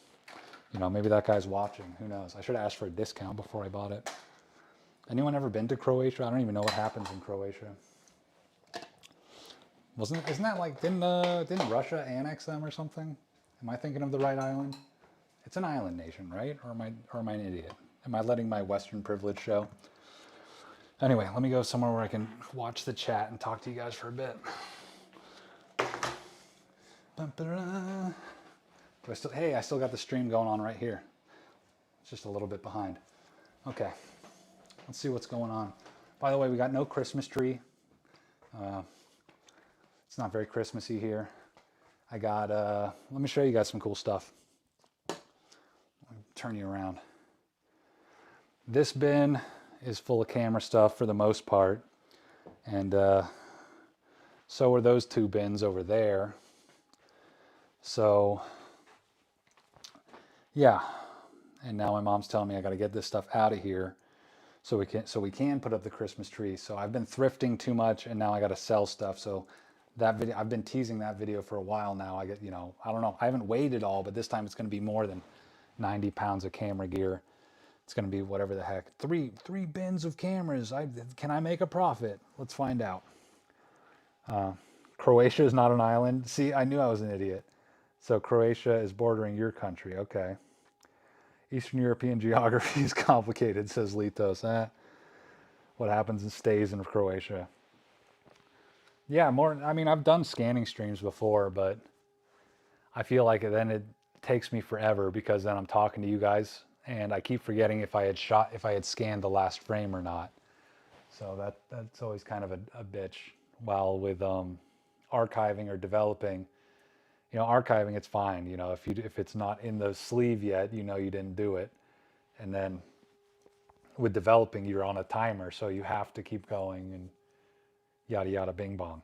You know, maybe that guy's watching. Who knows? I should have asked for a discount before I bought it. Anyone ever been to Croatia? I don't even know what happens in Croatia. Isn't that like, didn't Russia annex them or something? Am I thinking of the right island? It's an island nation, right? Or am I an idiot? Am I letting my Western privilege show? Anyway, let me go somewhere where I can watch the chat and talk to you guys for a bit. Hey, I still got the stream going on right here. It's just a little bit behind. Okay, let's see what's going on. By the way, we got no Christmas tree. It's not very Christmassy here. I got, let me show you guys some cool stuff. Turn you around. This bin is full of camera stuff for the most part. And so are those two bins over there. So, yeah. And now my mom's telling me I got to get this stuff out of here so we can put up the Christmas tree. So I've been thrifting too much and now I got to sell stuff. So that video, I've been teasing that video for a while now. I get, I don't know. I haven't weighed it all, but this time it's going to be more than 90 pounds of camera gear. It's going to be whatever the heck. Three bins of cameras. Can I make a profit? Let's find out. Croatia is not an island. See, I knew I was an idiot. So Croatia is bordering your country. Okay. Eastern European geography is complicated, says Litos. What happens and stays in Croatia. Yeah, I've done scanning streams before, but I feel like then it takes me forever because then I'm talking to you guys and I keep forgetting if I had scanned the last frame or not. So that's always kind of a bitch. While with archiving or developing, archiving, it's fine. If it's not in the sleeve yet, you didn't do it. And then with developing, you're on a timer, so you have to keep going and yada yada bing bong.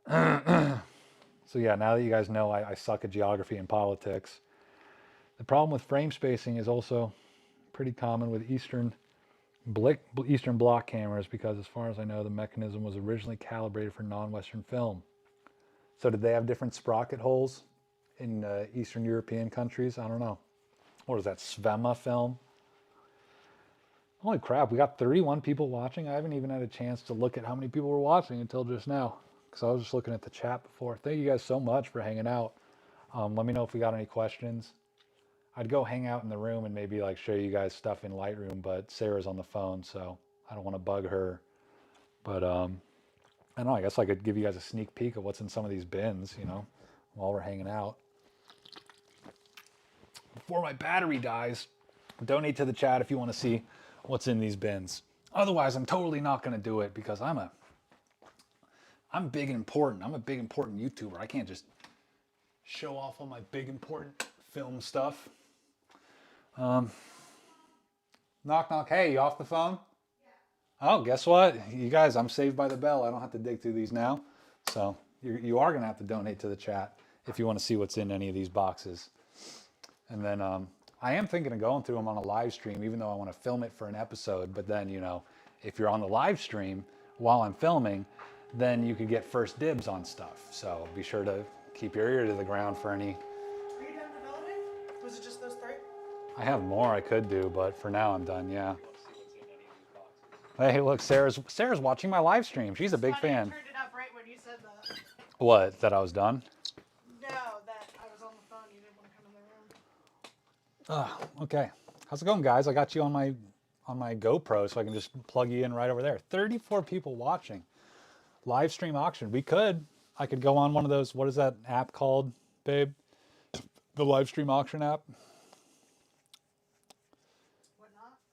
So yeah, now that you guys know I suck at geography and politics. The problem with frame spacing is also pretty common with Eastern Bloc cameras because as far as I know, the mechanism was originally calibrated for non-Western film. So did they have different sprocket holes in Eastern European countries? I don't know. What is that, Svema film? Holy crap, we got 31 people watching. I haven't even had a chance to look at how many people were watching until just now because I was just looking at the chat before. Thank you guys so much for hanging out. Let me know if we got any questions. I'd go hang out in the room and maybe show you guys stuff in Lightroom, but Sarah's on the phone, so I don't want to bug her. But I don't know, I guess I could give you guys a sneak peek of what's in some of these bins, while we're hanging out. Before my battery dies, donate to the chat if you want to see what's in these bins. Otherwise, I'm totally not going to do it because I'm big and important. I'm a big important YouTuber. I can't just show off all my big important film stuff. Knock, knock. Hey, you off the phone? Yeah. Oh, guess what? You guys, I'm saved by the bell. I don't have to dig through these now. So you are going to have to donate to the chat if you want to see what's in any of these boxes. And then I am thinking of going through them on a live stream, even though I want to film it for an episode. But then, if you're on the live stream while I'm filming, then you could get first dibs on stuff. So be sure to keep your ear to the ground for any. Are you done developing? Was it just those three? I have more I could do, but for now I'm done, yeah. Hey, look, Sarah's watching my live stream. She's a big fan. I turned it up right when you said that. What, that I was done? No, that I was on the phone. You didn't want to come in the room. Okay. How's it going, guys? I got you on my GoPro, so I can just plug you in right over there. 34 people watching. Live stream auction. I could go on one of those, what is that app called, babe? The live stream auction app?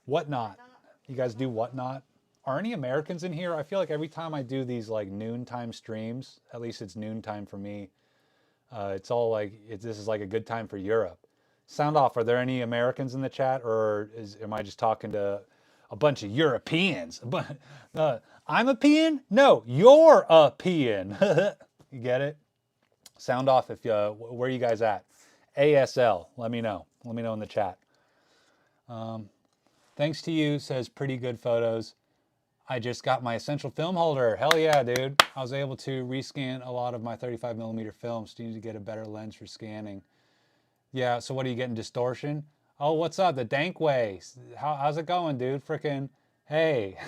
Whatnot. You guys do Whatnot? Are any Americans in here? I feel like every time I do these noontime streams, at least it's noontime for me, it's all this is a good time for Europe. Sound off. Are there any Americans in the chat, or am I just talking to a bunch of Europeans? I'm a peon? No, you're a peon. You get it? Sound off if where are you guys at? ASL. Let me know. Let me know in the chat. Thanks to you, says pretty good photos. I just got my essential film holder. Hell yeah, dude. I was able to rescan a lot of my 35mm films. Do you need to get a better lens for scanning? Yeah, so what are you getting, distortion? Oh, what's up? The dank way. How's it going, dude? Frickin', hey.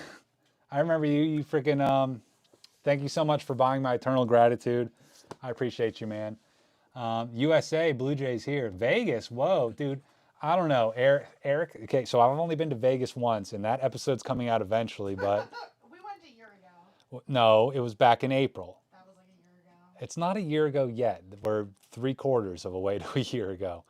I remember you frickin', thank you so much for buying my eternal gratitude. I appreciate you, man. USA, Blue Jays here. Vegas, whoa, dude. I don't know, Eric. Okay, so I've only been to Vegas once, and that episode's coming out eventually. But we went a year ago. No, it was back in April. That was a year ago. It's not a year ago yet. We're 3/4 of a way to a year ago.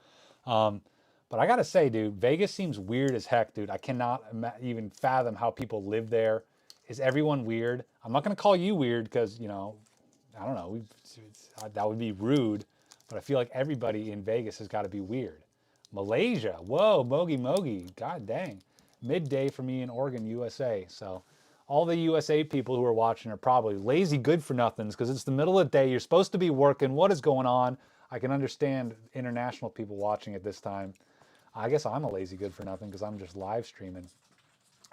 But I gotta say, dude, Vegas seems weird as heck, dude. I cannot even fathom how people live there. Is everyone weird? I'm not gonna call you weird because, you know, I don't know, that would be rude. But I feel like everybody in Vegas has got to be weird. Malaysia, whoa, Mogi Mogi, god dang. Midday for me in Oregon, USA. So all the USA people who are watching are probably lazy good for nothings because it's the middle of the day. You're supposed to be working. What is going on? I can understand international people watching at this time. I guess I'm a lazy good for nothing because I'm just live streaming.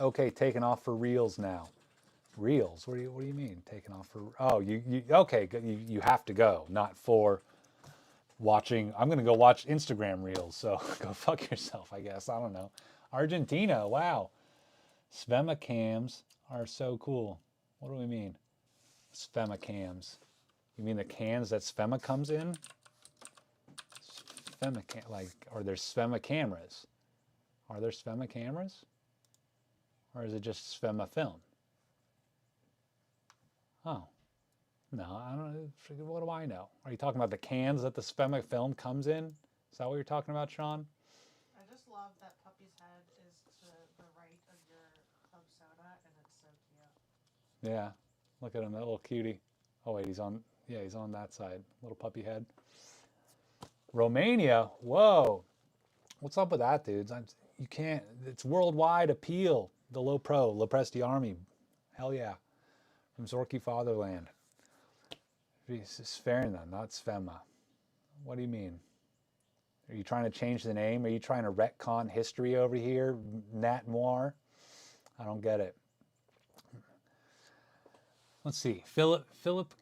Okay, taking off for reels now. Reels? What do you mean taking off for? Oh, you okay? You have to go, not for watching. I'm gonna go watch Instagram reels. So go fuck yourself, I guess. I don't know. Argentina. Wow. Svema cams are so cool. What do we mean? Svema cams. You mean the cans that Svema comes in? Like, or there's Svema cameras. Are there Svema cameras? Or is it just Svema film? Oh, no, I don't know. What do I know? Are you talking about the cans that the Svema film comes in? Is that what you're talking about, Sean? I just love that puppy's head is to the right of your club soda, and it's so cute. Yeah, look at him, that little cutie. Oh wait, he's on that side. Little puppy head. Romania, whoa. What's up with that, dudes? You can't, it's worldwide appeal. The low pro, Lopresti Army. Hell yeah. From Zorky Fatherland. Sverna, not Svema. What do you mean? Are you trying to change the name? Are you trying to retcon history over here? Nat Noir? I don't get it. Let's see. Philip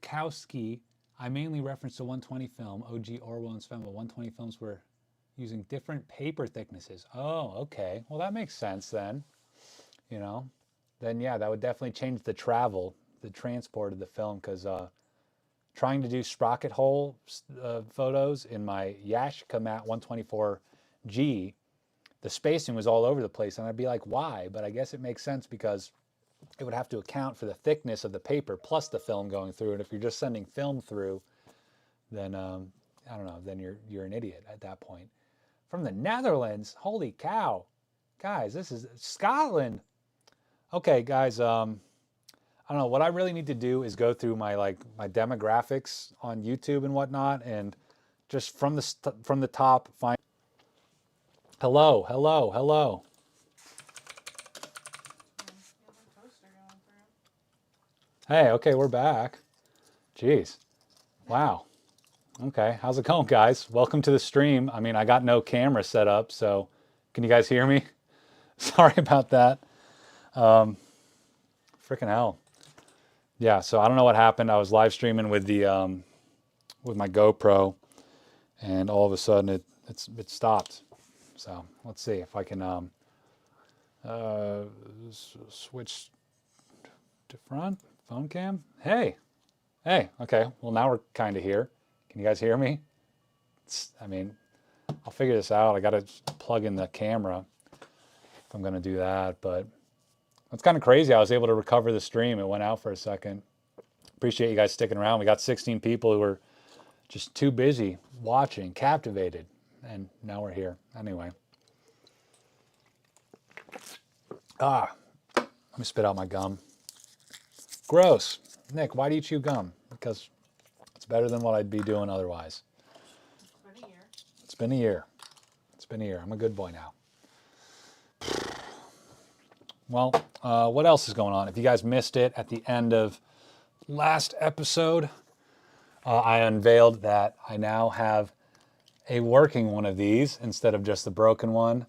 Kowski. I mainly reference the 120 film. OG Orwell and Svema. 120 films were using different paper thicknesses. Oh, okay. Well, that makes sense then. You know, then yeah, that would definitely change the transport of the film because trying to do sprocket hole photos in my Yashica Mat 124G, the spacing was all over the place, and I'd be like, why? But I guess it makes sense because it would have to account for the thickness of the paper plus the film going through. And if you're just sending film through, then I don't know, then you're an idiot at that point. From the Netherlands, holy cow, guys, this is Scotland. Okay, guys, I don't know. What I really need to do is go through my demographics on YouTube and whatnot, and just from the top find. Hello, hello, hello. Hey, okay, we're back. Jeez, wow. Okay, how's it going, guys? Welcome to the stream. I mean, I got no camera set up, so can you guys hear me? Sorry about that. Freaking hell. Yeah, so I don't know what happened. I was live streaming with the with my GoPro, and all of a sudden it stopped. So let's see if I can switch to front phone cam. Hey, okay. Well, now we're kind of here. Can you guys hear me? I mean, I'll figure this out. I got to plug in the camera if I'm going to do that, but it's kind of crazy. I was able to recover the stream. It went out for a second. Appreciate you guys sticking around. We got 16 people who were just too busy watching, captivated, and now we're here. Anyway. Let me spit out my gum. Gross. Nick, why do you chew gum? Because it's better than what I'd be doing otherwise. It's been a year. It's been a year. It's been a year. I'm a good boy now. Well, what else is going on? If you guys missed it at the end of last episode, I unveiled that I now have a working one of these instead of just the broken one.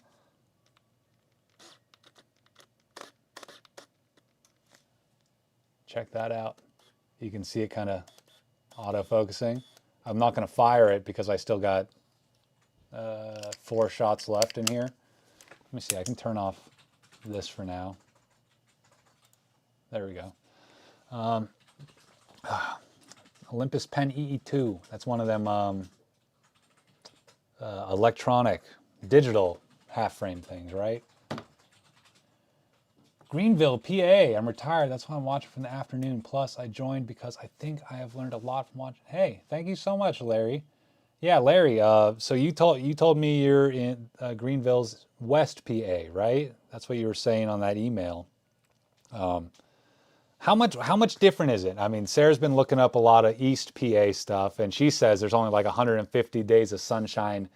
Check that out. You can see it kind of auto-focusing. I'm not going to fire it because I still got 4 shots left in here. Let me see. I can turn off this for now. There we go. Olympus Pen EE2. That's one of them electronic, digital half-frame things, right? Greenville, PA. I'm retired. That's why I'm watching from the afternoon. Plus, I joined because I think I have learned a lot from watching. Hey, thank you so much, Larry. Yeah, Larry. So you told me you're in Greenville's West PA, right? That's what you were saying on that email. How much different is it? I mean, Sarah's been looking up a lot of East PA stuff, and she says there's only like 150 days of sunshine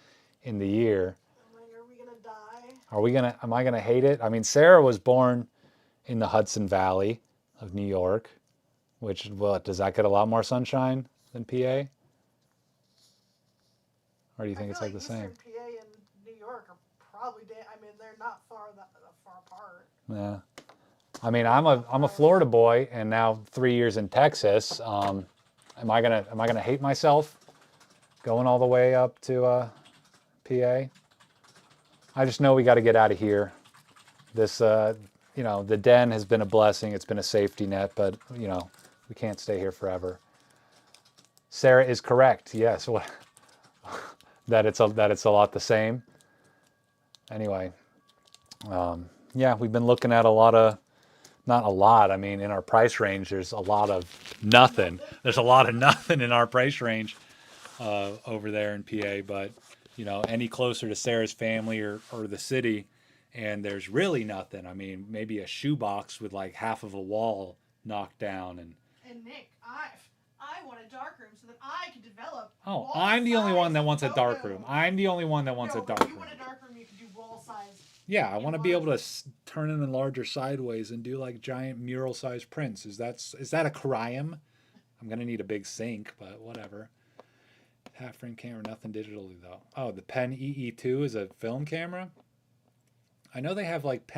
in the year. I'm like, are we gonna die? Am I gonna hate it? I mean, Sarah was born in the Hudson Valley of New York, which, well, does that get a lot more sunshine than PA? Or do you think it's like the same? Eastern PA and New York are probably, I mean, they're not that far apart. Yeah. I mean, I'm a Florida boy, and now 3 years in Texas. Am I gonna hate myself going all the way up to PA? I just know we got to get out of here. This, you know, the den has been a blessing. It's been a safety net, but you know, we can't stay here forever. Sarah is correct. Yes, that it's a lot the same. Anyway, yeah, we've been looking at a lot of. Not a lot. I mean, in our price range, there's a lot of nothing. There's a lot of nothing in our price range over there in PA. But, you know, any closer to Sarah's family or the city, and there's really nothing. I mean, maybe a shoebox with like half of a wall knocked down. And Nick, I want a dark room so that I can develop. Oh, I'm the only one that wants a dark room. I'm the only one that wants a dark room. If you want a dark room, you can do wall size. Yeah, I want to be able to turn it in larger sideways and do like giant mural-sized prints. Is that a crime? I'm gonna need a big sink, but whatever. Half-frame camera, nothing digitally though. Oh, the Pen EE2 is a film camera. I know they have like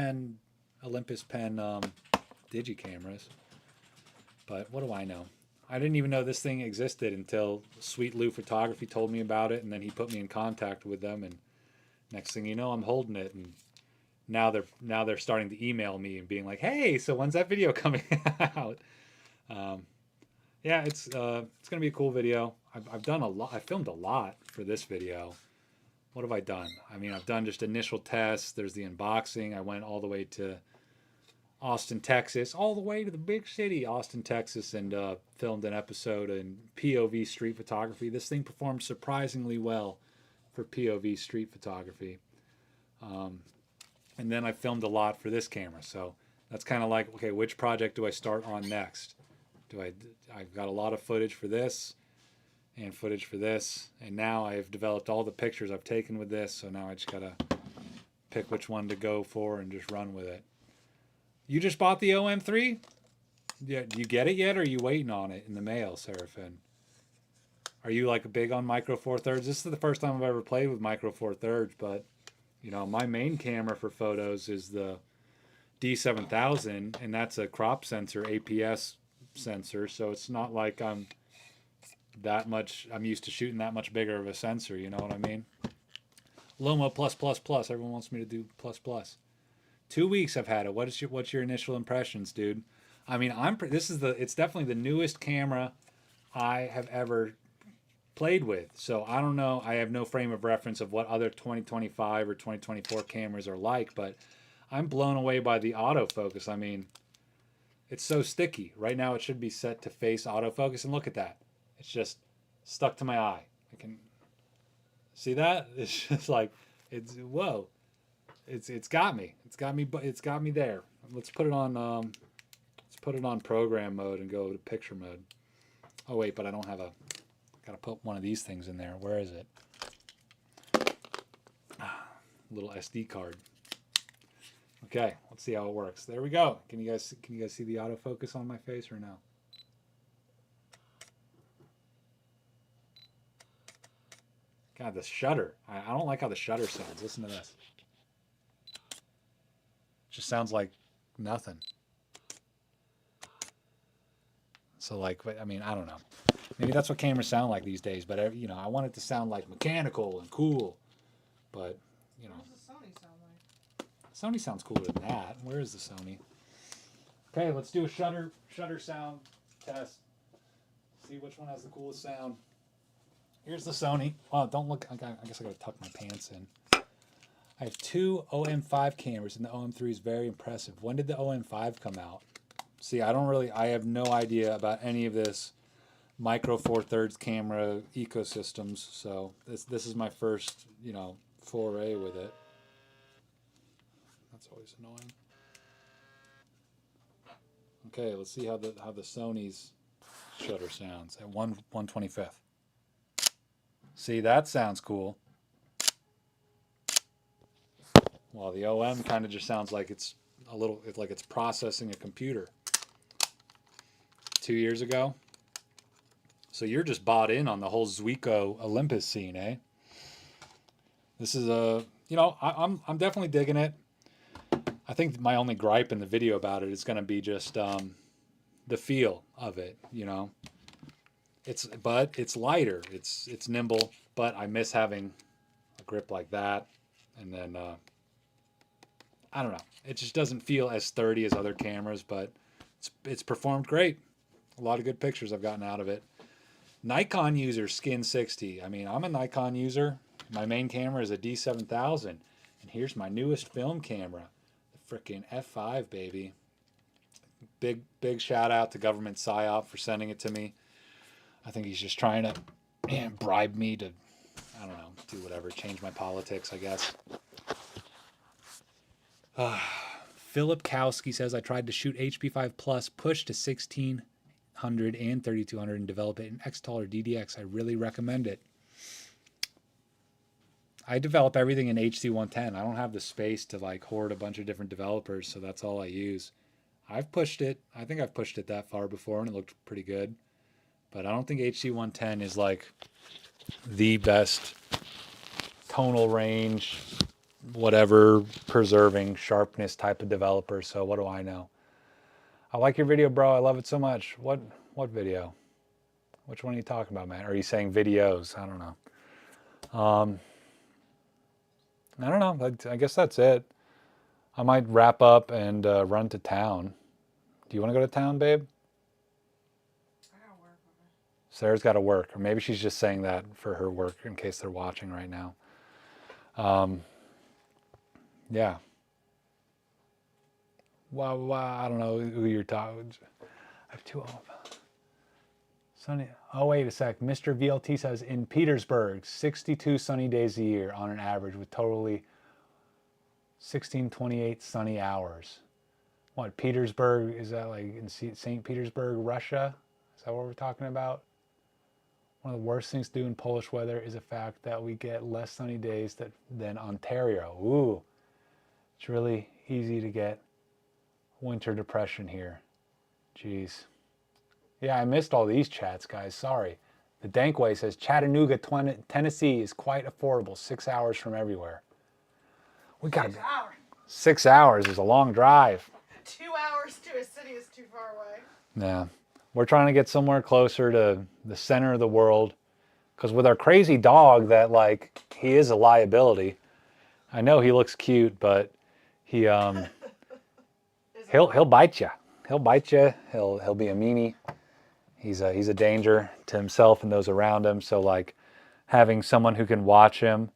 Olympus Pen digi cameras, but what do I know? I didn't even know this thing existed until Sweet Lou Photography told me about it, and then he put me in contact with them, and next thing you know, I'm holding it, and now they're starting to email me and being like, hey, so when's that video coming out? Yeah, it's gonna be a cool video. I've done a lot. I filmed a lot for this video. What have I done? I mean, I've done just initial tests. There's the unboxing. I went all the way to Austin, Texas, all the way to the big city, Austin, Texas, and filmed an episode in POV street photography. This thing performed surprisingly well for POV street photography. And then I filmed a lot for this camera. So that's kind of like, okay, which project do I start on next? I've got a lot of footage for this and footage for this. And now I've developed all the pictures I've taken with this. So now I just got to pick which one to go for and just run with it. You just bought the OM3? Yeah, do you get it yet, or are you waiting on it in the mail, Seraphin? Are you like big on Micro Four Thirds? This is the first time I've ever played with Micro Four Thirds, but you know, my main camera for photos is the D7000, and that's a crop sensor, APS sensor. So it's not like I'm used to shooting that much bigger of a sensor. You know what I mean? Loma plus plus plus. Everyone wants me to do plus plus. 2 weeks I've had it. What's your initial impressions, dude? I mean, it's definitely the newest camera I have ever played with. So I don't know. I have no frame of reference of what other 2025 or 2024 cameras are like, but I'm blown away by the autofocus. I mean, it's so sticky. Right now it should be set to face autofocus, and look at that. It's just stuck to my eye. I can see that? It's just like, whoa. It's got me. It's got me there. Let's put it on program mode and go to picture mode. Oh wait, but I don't have gotta put one of these things in there. Where is it? Little SD card. Okay, let's see how it works. There we go. Can you guys see the autofocus on my face or no? God, the shutter. I don't like how the shutter sounds. Listen to this. Just sounds like nothing. So like, I mean, I don't know. Maybe that's what cameras sound like these days, but you know, I want it to sound like mechanical and cool. But, you know. What does the Sony sound like? Sony sounds cooler than that. Where is the Sony? Okay, let's do a shutter sound test. See which one has the coolest sound. Here's the Sony. Oh, don't look. I guess I gotta tuck my pants in. I have 2 OM5 cameras, and the OM3 is very impressive. When did the OM5 come out? See, I have no idea about any of this micro four thirds camera ecosystems. So this is my first, foray with it. That's always annoying. Okay, let's see how the Sony's shutter sounds at 1/125th. See, that sounds cool. Well, the OM kind of just sounds like it's like it's processing a computer. 2 years ago. So you're just bought in on the whole Zuiko Olympus scene, eh? This is I'm definitely digging it. I think my only gripe in the video about it is going to be just the feel of it, But it's lighter, it's nimble, but I miss having a grip like that. And then I don't know, it just doesn't feel as sturdy as other cameras, but it's performed great. A lot of good pictures I've gotten out of it. Nikon user Skin 60. I mean, I'm a Nikon user. My main camera is a D7000, and here's my newest film camera, the frickin' F5, baby. Big shout out to government PSYOP for sending it to me. I think he's just trying to bribe me to, I don't know, do whatever, change my politics, I guess. Philip Kowski says, I tried to shoot HP5 Plus, push to 1600 and 3200 and develop it in XTOL or DDX. I really recommend it. I develop everything in HD110. I don't have the space to hoard a bunch of different developers, so that's all I use. I've pushed it. I think I've pushed it that far before, and it looked pretty good. But I don't think HD110 is the best tonal range, whatever, preserving sharpness type of developer. So what do I know? I like your video, bro. I love it so much. What video? Which one are you talking about, man? Are you saying videos? I don't know. I don't know. I guess that's it. I might wrap up and run to town. Do you want to go to town, babe? I gotta work. Sarah's got to work, or maybe she's just saying that for her work in case they're watching right now. Yeah. Wow, I don't know who you're talking. I have 2 of them. Sunny. Oh, wait a sec. Mr. VLT says in Petersburg, 62 sunny days a year on an average, with totally 1628 sunny hours. What, Petersburg? Is that in St. Petersburg, Russia? Is that what we're talking about? One of the worst things to do in Polish weather is the fact that we get less sunny days than Ontario. Ooh, it's really easy to get winter depression here. Jeez. Yeah, I missed all these chats, guys. Sorry. The Dankway says Chattanooga, Tennessee is quite affordable. 6 hours from everywhere. We got 6 hours. 6 hours is a long drive. 2 hours to a city is too far away. Yeah. We're trying to get somewhere closer to the center of the world. Because with our crazy dog that, he is a liability. I know he looks cute, but he, he'll bite you. He'll bite you. He'll be a meanie. He's a danger to himself and those around him. So, having someone who can watch him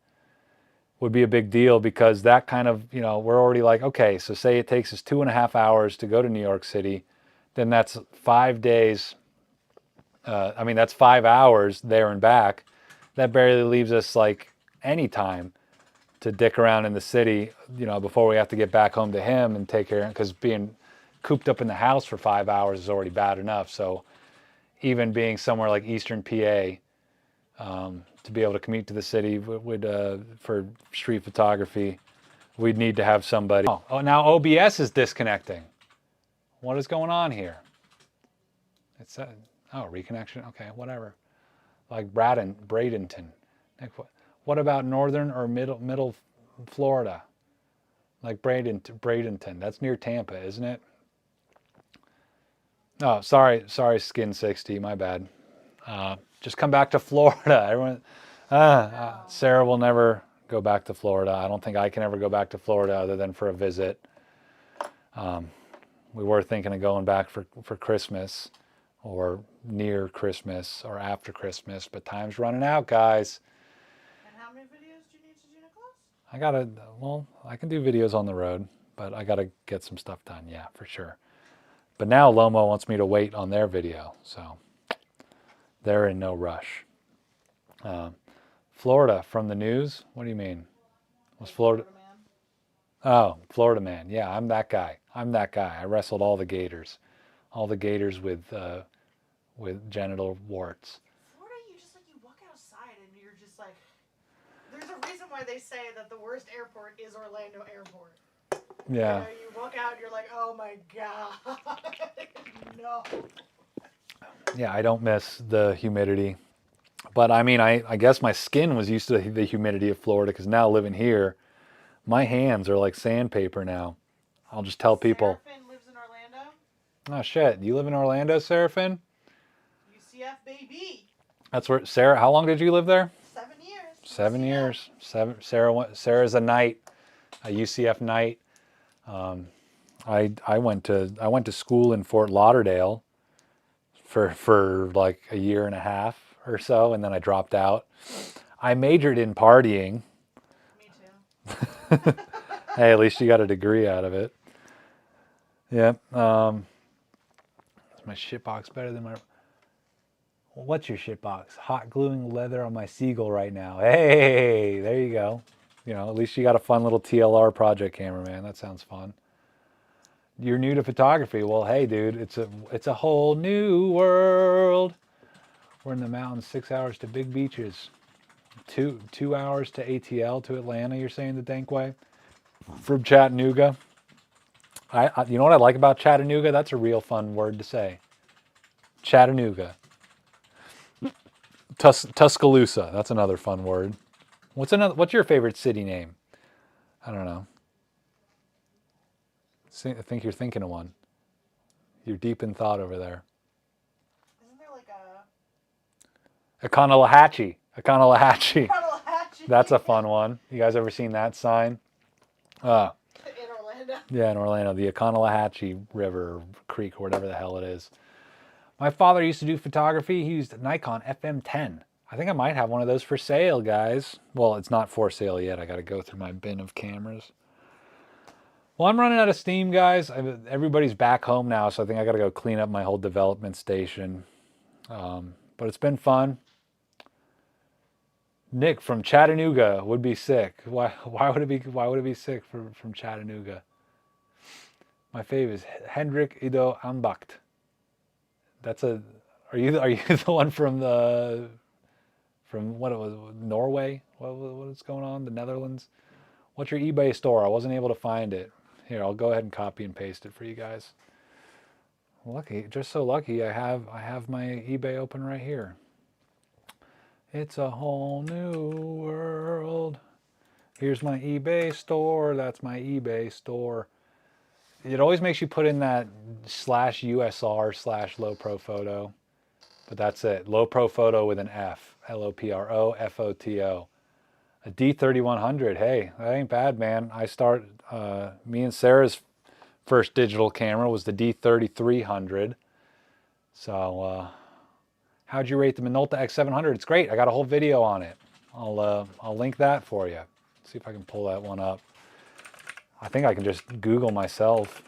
would be a big deal, because that kind of, we're already okay, so say it takes us 2.5 hours to go to New York City, then that's 5 days. That's 5 hours there and back. That barely leaves us any time to dick around in the city, before we have to get back home to him and take care, because being cooped up in the house for 5 hours is already bad enough. So even being somewhere like Eastern PA, to be able to commute to the city would for street photography, we'd need to have somebody. Oh, now OBS is disconnecting. What is going on here? It's reconnection. Okay, whatever. Bradenton. What about northern or middle Florida? Bradenton. That's near Tampa, isn't it? Oh, sorry, Skin 60. My bad. Just come back to Florida. Everyone. Sarah will never go back to Florida. I don't think I can ever go back to Florida other than for a visit. We were thinking of going back for Christmas, or near Christmas, or after Christmas, but time's running out, guys. And how many videos do you need to do, Nicholas? well, I can do videos on the road, but I gotta get some stuff done. Yeah, for sure. But now Lomo wants me to wait on their video, so they're in no rush. Florida from the news? What do you mean? Was Florida? Man. Oh, Florida man. Yeah, I'm that guy. I wrestled all the gators with genital warts. Florida, you just like you walk outside and you're just like, there's a reason why they say that the worst airport is Orlando Airport. Yeah. You know, you walk out and you're like, oh my god, no. Yeah, I don't miss the humidity. But I mean, I guess my skin was used to the humidity of Florida because now living here, my hands are like sandpaper now. I'll just tell people. Seraphin lives in Orlando. Oh shit, you live in Orlando, Seraphin? UCF baby. That's where Sarah. How long did you live there? 7 years. 7 UCF. years. Sarah's a knight, a UCF knight. I went to school in Fort Lauderdale for like a year and a half or so, and then I dropped out. I majored in partying. Me too. Hey, at least you got a degree out of it. Yeah. Is my shitbox better than my... What's your shitbox? Hot gluing leather on my seagull right now. Hey, there you go. You know, at least you got a fun little TLR project camera, man. That sounds fun. You're new to photography. Well, hey, dude, it's a whole new world. We're in the mountains, 6 hours to big beaches. 2 hours to ATL, to Atlanta, you're saying the dank way? From Chattanooga. You know what I like about Chattanooga? That's a real fun word to say. Chattanooga. Tuscaloosa. That's another fun word. What's your favorite city name? I don't know. I think you're thinking of one. You're deep in thought over there. Isn't there like a... Econolahachie. Econolahachie. Tallahatchie? That's a fun one. You guys ever seen that sign? In Orlando. Yeah, in Orlando. The Econolahachie River, Creek, or whatever the hell it is. My father used to do photography. He used a Nikon FM10. I think I might have one of those for sale, guys. Well, it's not for sale yet. I got to go through my bin of cameras. Well, I'm running out of steam, guys. Everybody's back home now, so I think I got to go clean up my whole development station. But it's been fun. Nick from Chattanooga would be sick. Why would it be sick from Chattanooga? My fave is Hendrik Ido Ambacht. Are you the one from what it was, Norway? What is going on? The Netherlands? What's your eBay store? I wasn't able to find it. Here, I'll go ahead and copy and paste it for you guys. Lucky, just so lucky, I have my eBay open right here. It's a whole new world. Here's my eBay store. That's my eBay store. It always makes you put in that /USR/low pro photo. But that's it. Low pro photo with an F. LOPROFOTO. A D3100. Hey, that ain't bad, man. Me and Sarah's first digital camera was the D3300. So, how'd you rate the Minolta X700? It's great. I got a whole video on it. I'll link that for you. See if I can pull that one up. I think I can just Google myself.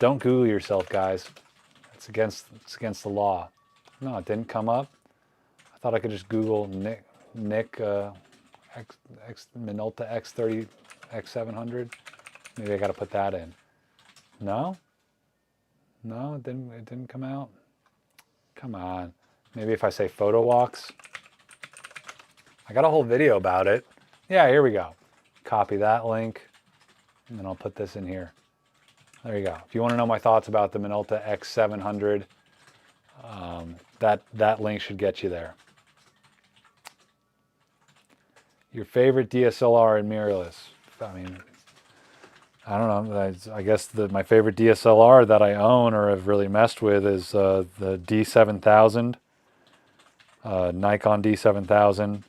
Don't Google yourself, guys. It's against the law. No, it didn't come up. I thought I could just Google Nick Minolta X30 X700. Maybe I got to put that in. No, it didn't come out. Come on. Maybe if I say photo walks. I got a whole video about it. Yeah, here we go. Copy that link, and then I'll put this in here. There you go. If you want to know my thoughts about the Minolta X700, that link should get you there. Your favorite DSLR and mirrorless? I mean, I don't know. I guess my favorite DSLR that I own or have really messed with is the D7000, Nikon D7000.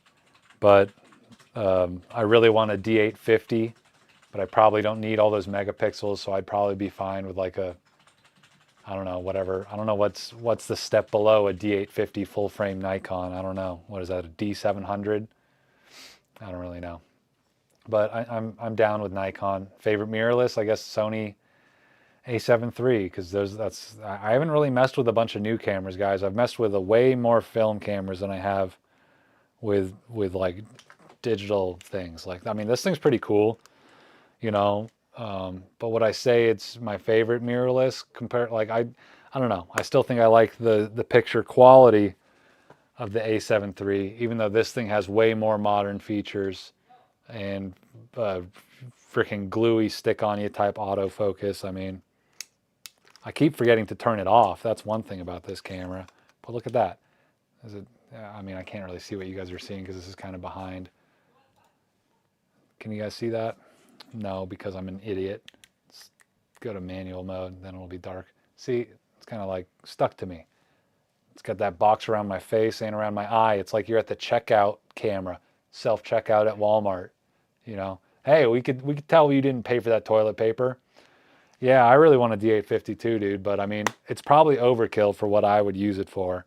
But I really want a D850, but I probably don't need all those megapixels, so I'd probably be fine with like a, I don't know, whatever. I don't know what's the step below a D850 full frame Nikon. I don't know. What is that, a D700? I don't really know. but I'm down with Nikon. Favorite mirrorless, I guess Sony A7 III, because I haven't really messed with a bunch of new cameras, guys. I've messed with a way more film cameras than I have with like digital things. Like, I mean, this thing's pretty cool, you know. But would I say it's my favorite mirrorless compared? Like, I don't know. I still think I like the picture quality of the A7 III, even though this thing has way more modern features and freaking gluey stick-on-you type autofocus. I mean, I keep forgetting to turn it off. That's one thing about this camera. But look at that. Is it? I mean, I can't really see what you guys are seeing because this is kind of behind. Can you guys see that? No, because I'm an idiot. Let's go to manual mode, then it'll be dark. See, it's kind of like stuck to me. It's got that box around my face and around my eye. It's like you're at the checkout camera, self-checkout at Walmart. You know, hey, we could tell you didn't pay for that toilet paper. Yeah, I really want a D852, dude, but I mean, it's probably overkill for what I would use it for.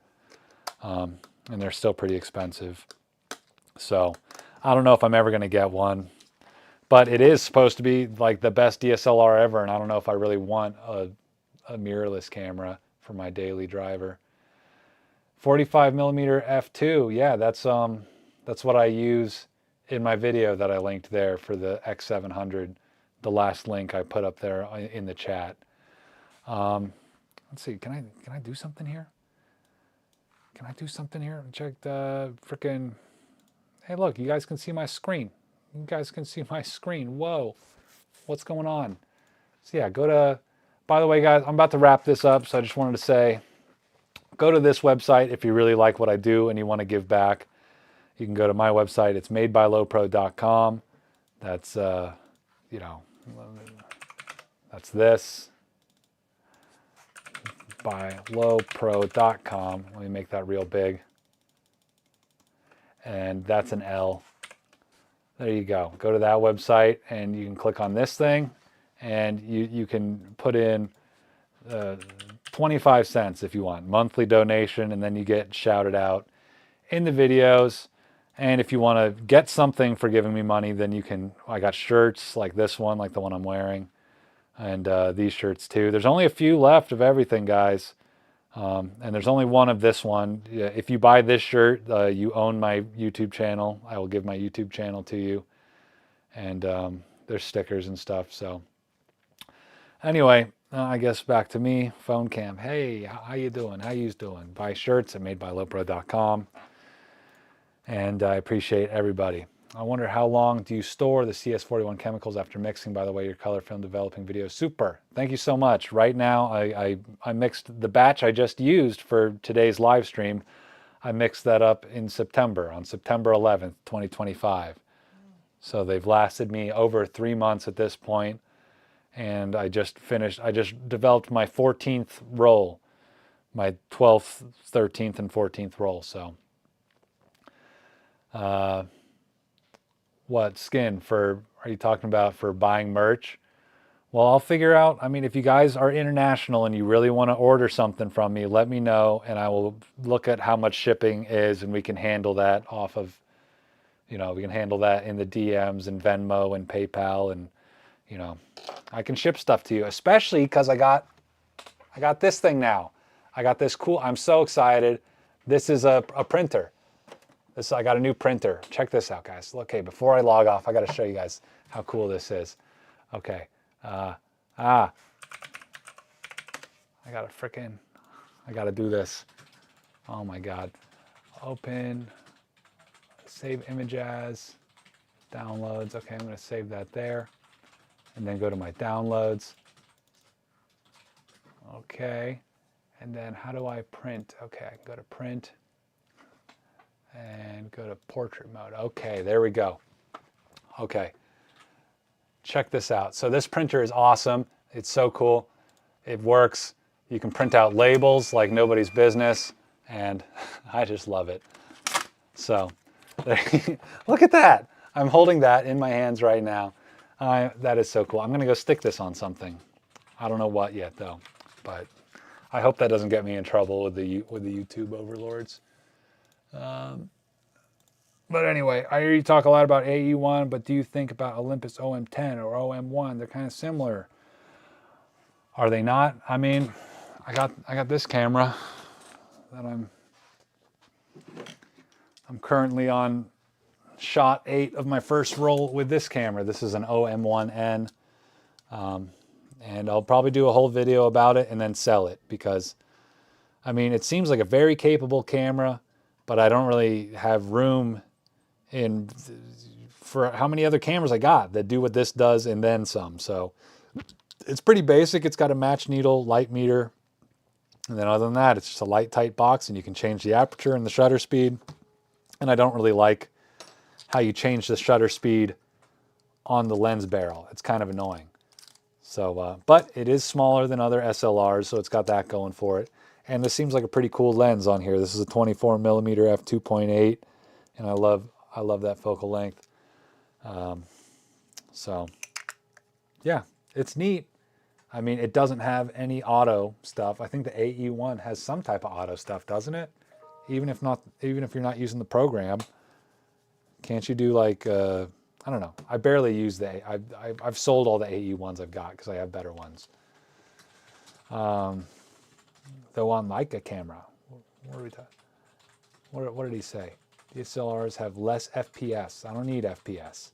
And they're still pretty expensive. So I don't know if I'm ever going to get one, but it is supposed to be like the best DSLR ever. And I don't know if I really want a mirrorless camera for my daily driver. 45 millimeter f2. Yeah, that's what I use in my video that I linked there for the X700. The last link I put up there in the chat. Let's see, can I do something here? Can I do something here? Check the freaking, hey look, you guys can see my screen. You guys can see my screen. Whoa, what's going on? So yeah, go to, by the way guys, I'm about to wrap this up, so I just wanted to say, go to this website if you really like what I do and you want to give back. You can go to my website. It's madebylowpro.com. That's, you know, that's this. Bylowpro.com. Let me make that real big. And that's an L. There you go. Go to that website and you can click on this thing and you can put in 25 cents if you want. Monthly donation, and then you get shouted out in the videos. And if you want to get something for giving me money, then you can, I got shirts like this one, like the one I'm wearing. And these shirts too. There's only a few left of everything, guys. And there's only one of this one. If you buy this shirt, you own my YouTube channel. I will give my YouTube channel to you. And there's stickers and stuff. So anyway, I guess back to me. Phone cam. Hey, how you doing? How you doing? Buy shirts at madebylowpro.com. And I appreciate everybody. I wonder how long do you store the CS41 chemicals after mixing? By the way, your color film developing video. Super. Thank you so much. Right now, I mixed the batch I just used for today's live stream. I mixed that up in September, on September 11th, 2025. So they've lasted me over 3 months at this point. And I just developed my 14th roll, my 12th, 13th, and 14th roll. So, what skin for, are you talking about for buying merch? Well, I'll figure out, I mean, if you guys are international and you really want to order something from me, let me know and I will look at how much shipping is and we can handle that off of, you know, we can handle that in the DMs and Venmo and PayPal, and, you know, I can ship stuff to you, especially because I got this thing now. I got this cool, I'm so excited. This is a printer. I got a new printer. Check this out, guys. Okay, before I log off, I got to show you guys how cool this is. Okay. I got to do this. Oh my God. Open, save image as, downloads. Okay, I'm going to save that there. And then go to my downloads. Okay. And then how do I print? Okay, I can go to print. And go to portrait mode. Okay, there we go. Okay, check this out. So this printer is awesome. It's so cool. It works. You can print out labels like nobody's business, and I just love it. So look at that. I'm holding that in my hands right now. That is so cool. I'm going to go stick this on something. I don't know what yet though, but I hope that doesn't get me in trouble with the YouTube overlords. But anyway, I hear you talk a lot about AE1, but do you think about Olympus OM10 or OM1? They're kind of similar. Are they not? I mean, I got this camera that I'm currently on shot 8 of my first roll with this camera. This is an OM1N. And I'll probably do a whole video about it and then sell it because, I mean, it seems like a very capable camera, but I don't really have room for how many other cameras I got that do what this does and then some. So it's pretty basic. It's got a match needle light meter. And then other than that, it's just a light tight box and you can change the aperture and the shutter speed. And I don't really like how you change the shutter speed on the lens barrel. It's kind of annoying. So, but it is smaller than other SLRs, so it's got that going for it. And this seems like a pretty cool lens on here. This is a 24mm f2.8, and I love that focal length. So, yeah, it's neat. I mean, it doesn't have any auto stuff. I think the AE1 has some type of auto stuff, doesn't it? Even if you're not using the program, can't you do like I don't know. I barely use I've sold all the AE1s I've got because I have better ones. Though on Leica camera, what are we talking? What did he say? DSLRs have less FPS. I don't need FPS.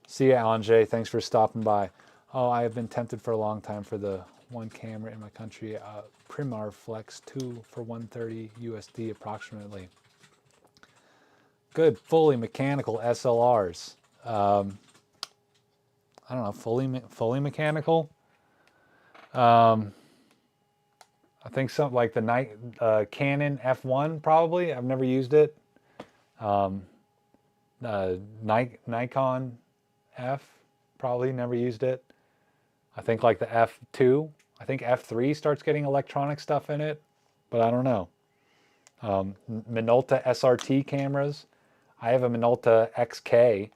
See ya, Anjay. Thanks for stopping by. Oh, I have been tempted for a long time for the one camera in my country, Primar Flex 2 for 130 USD approximately. Good, fully mechanical SLRs. I don't know, fully mechanical. I think something like the Canon F1 probably. I've never used it. Nikon F probably never used it. I think like the F2. I think F3 starts getting electronic stuff in it, but I don't know. Minolta SRT cameras. I have a Minolta XK,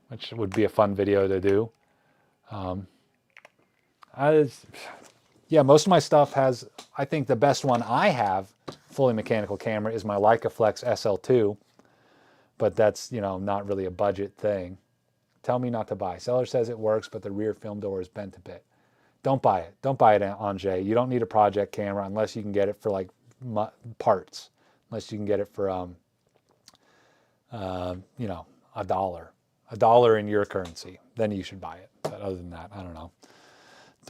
which would be a fun video to do. Yeah, most of my stuff has, I think the best one I have, fully mechanical camera, is my Leica Flex SL2, but that's, you know, not really a budget thing. Tell me not to buy. Seller says it works, but the rear film door is bent a bit. Don't buy it. Don't buy it, Anjay. You don't need a project camera unless you can get it for like parts, unless you can get it for, you know, $1 in your currency. Then you should buy it. But other than that, I don't know.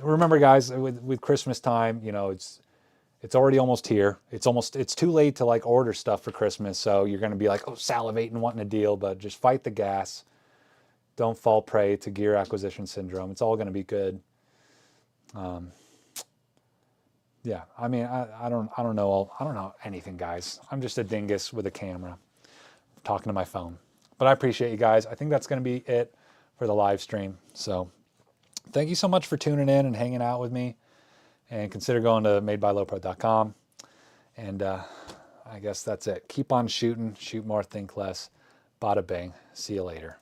Remember, guys, with Christmas time, you know, it's already almost here. It's too late to like order stuff for Christmas. So you're going to be like, oh, salivating, wanting a deal, but just fight the gas. Don't fall prey to gear acquisition syndrome. It's all going to be good. Yeah, I mean, I don't know anything, guys. I'm just a dingus with a camera talking to my phone. But I appreciate you guys. I think that's going to be it for the live stream. So thank you so much for tuning in and hanging out with me. And consider going to madebylowpro.com. And I guess that's it. Keep on shooting. Shoot more, think less. Bada bing. See you later.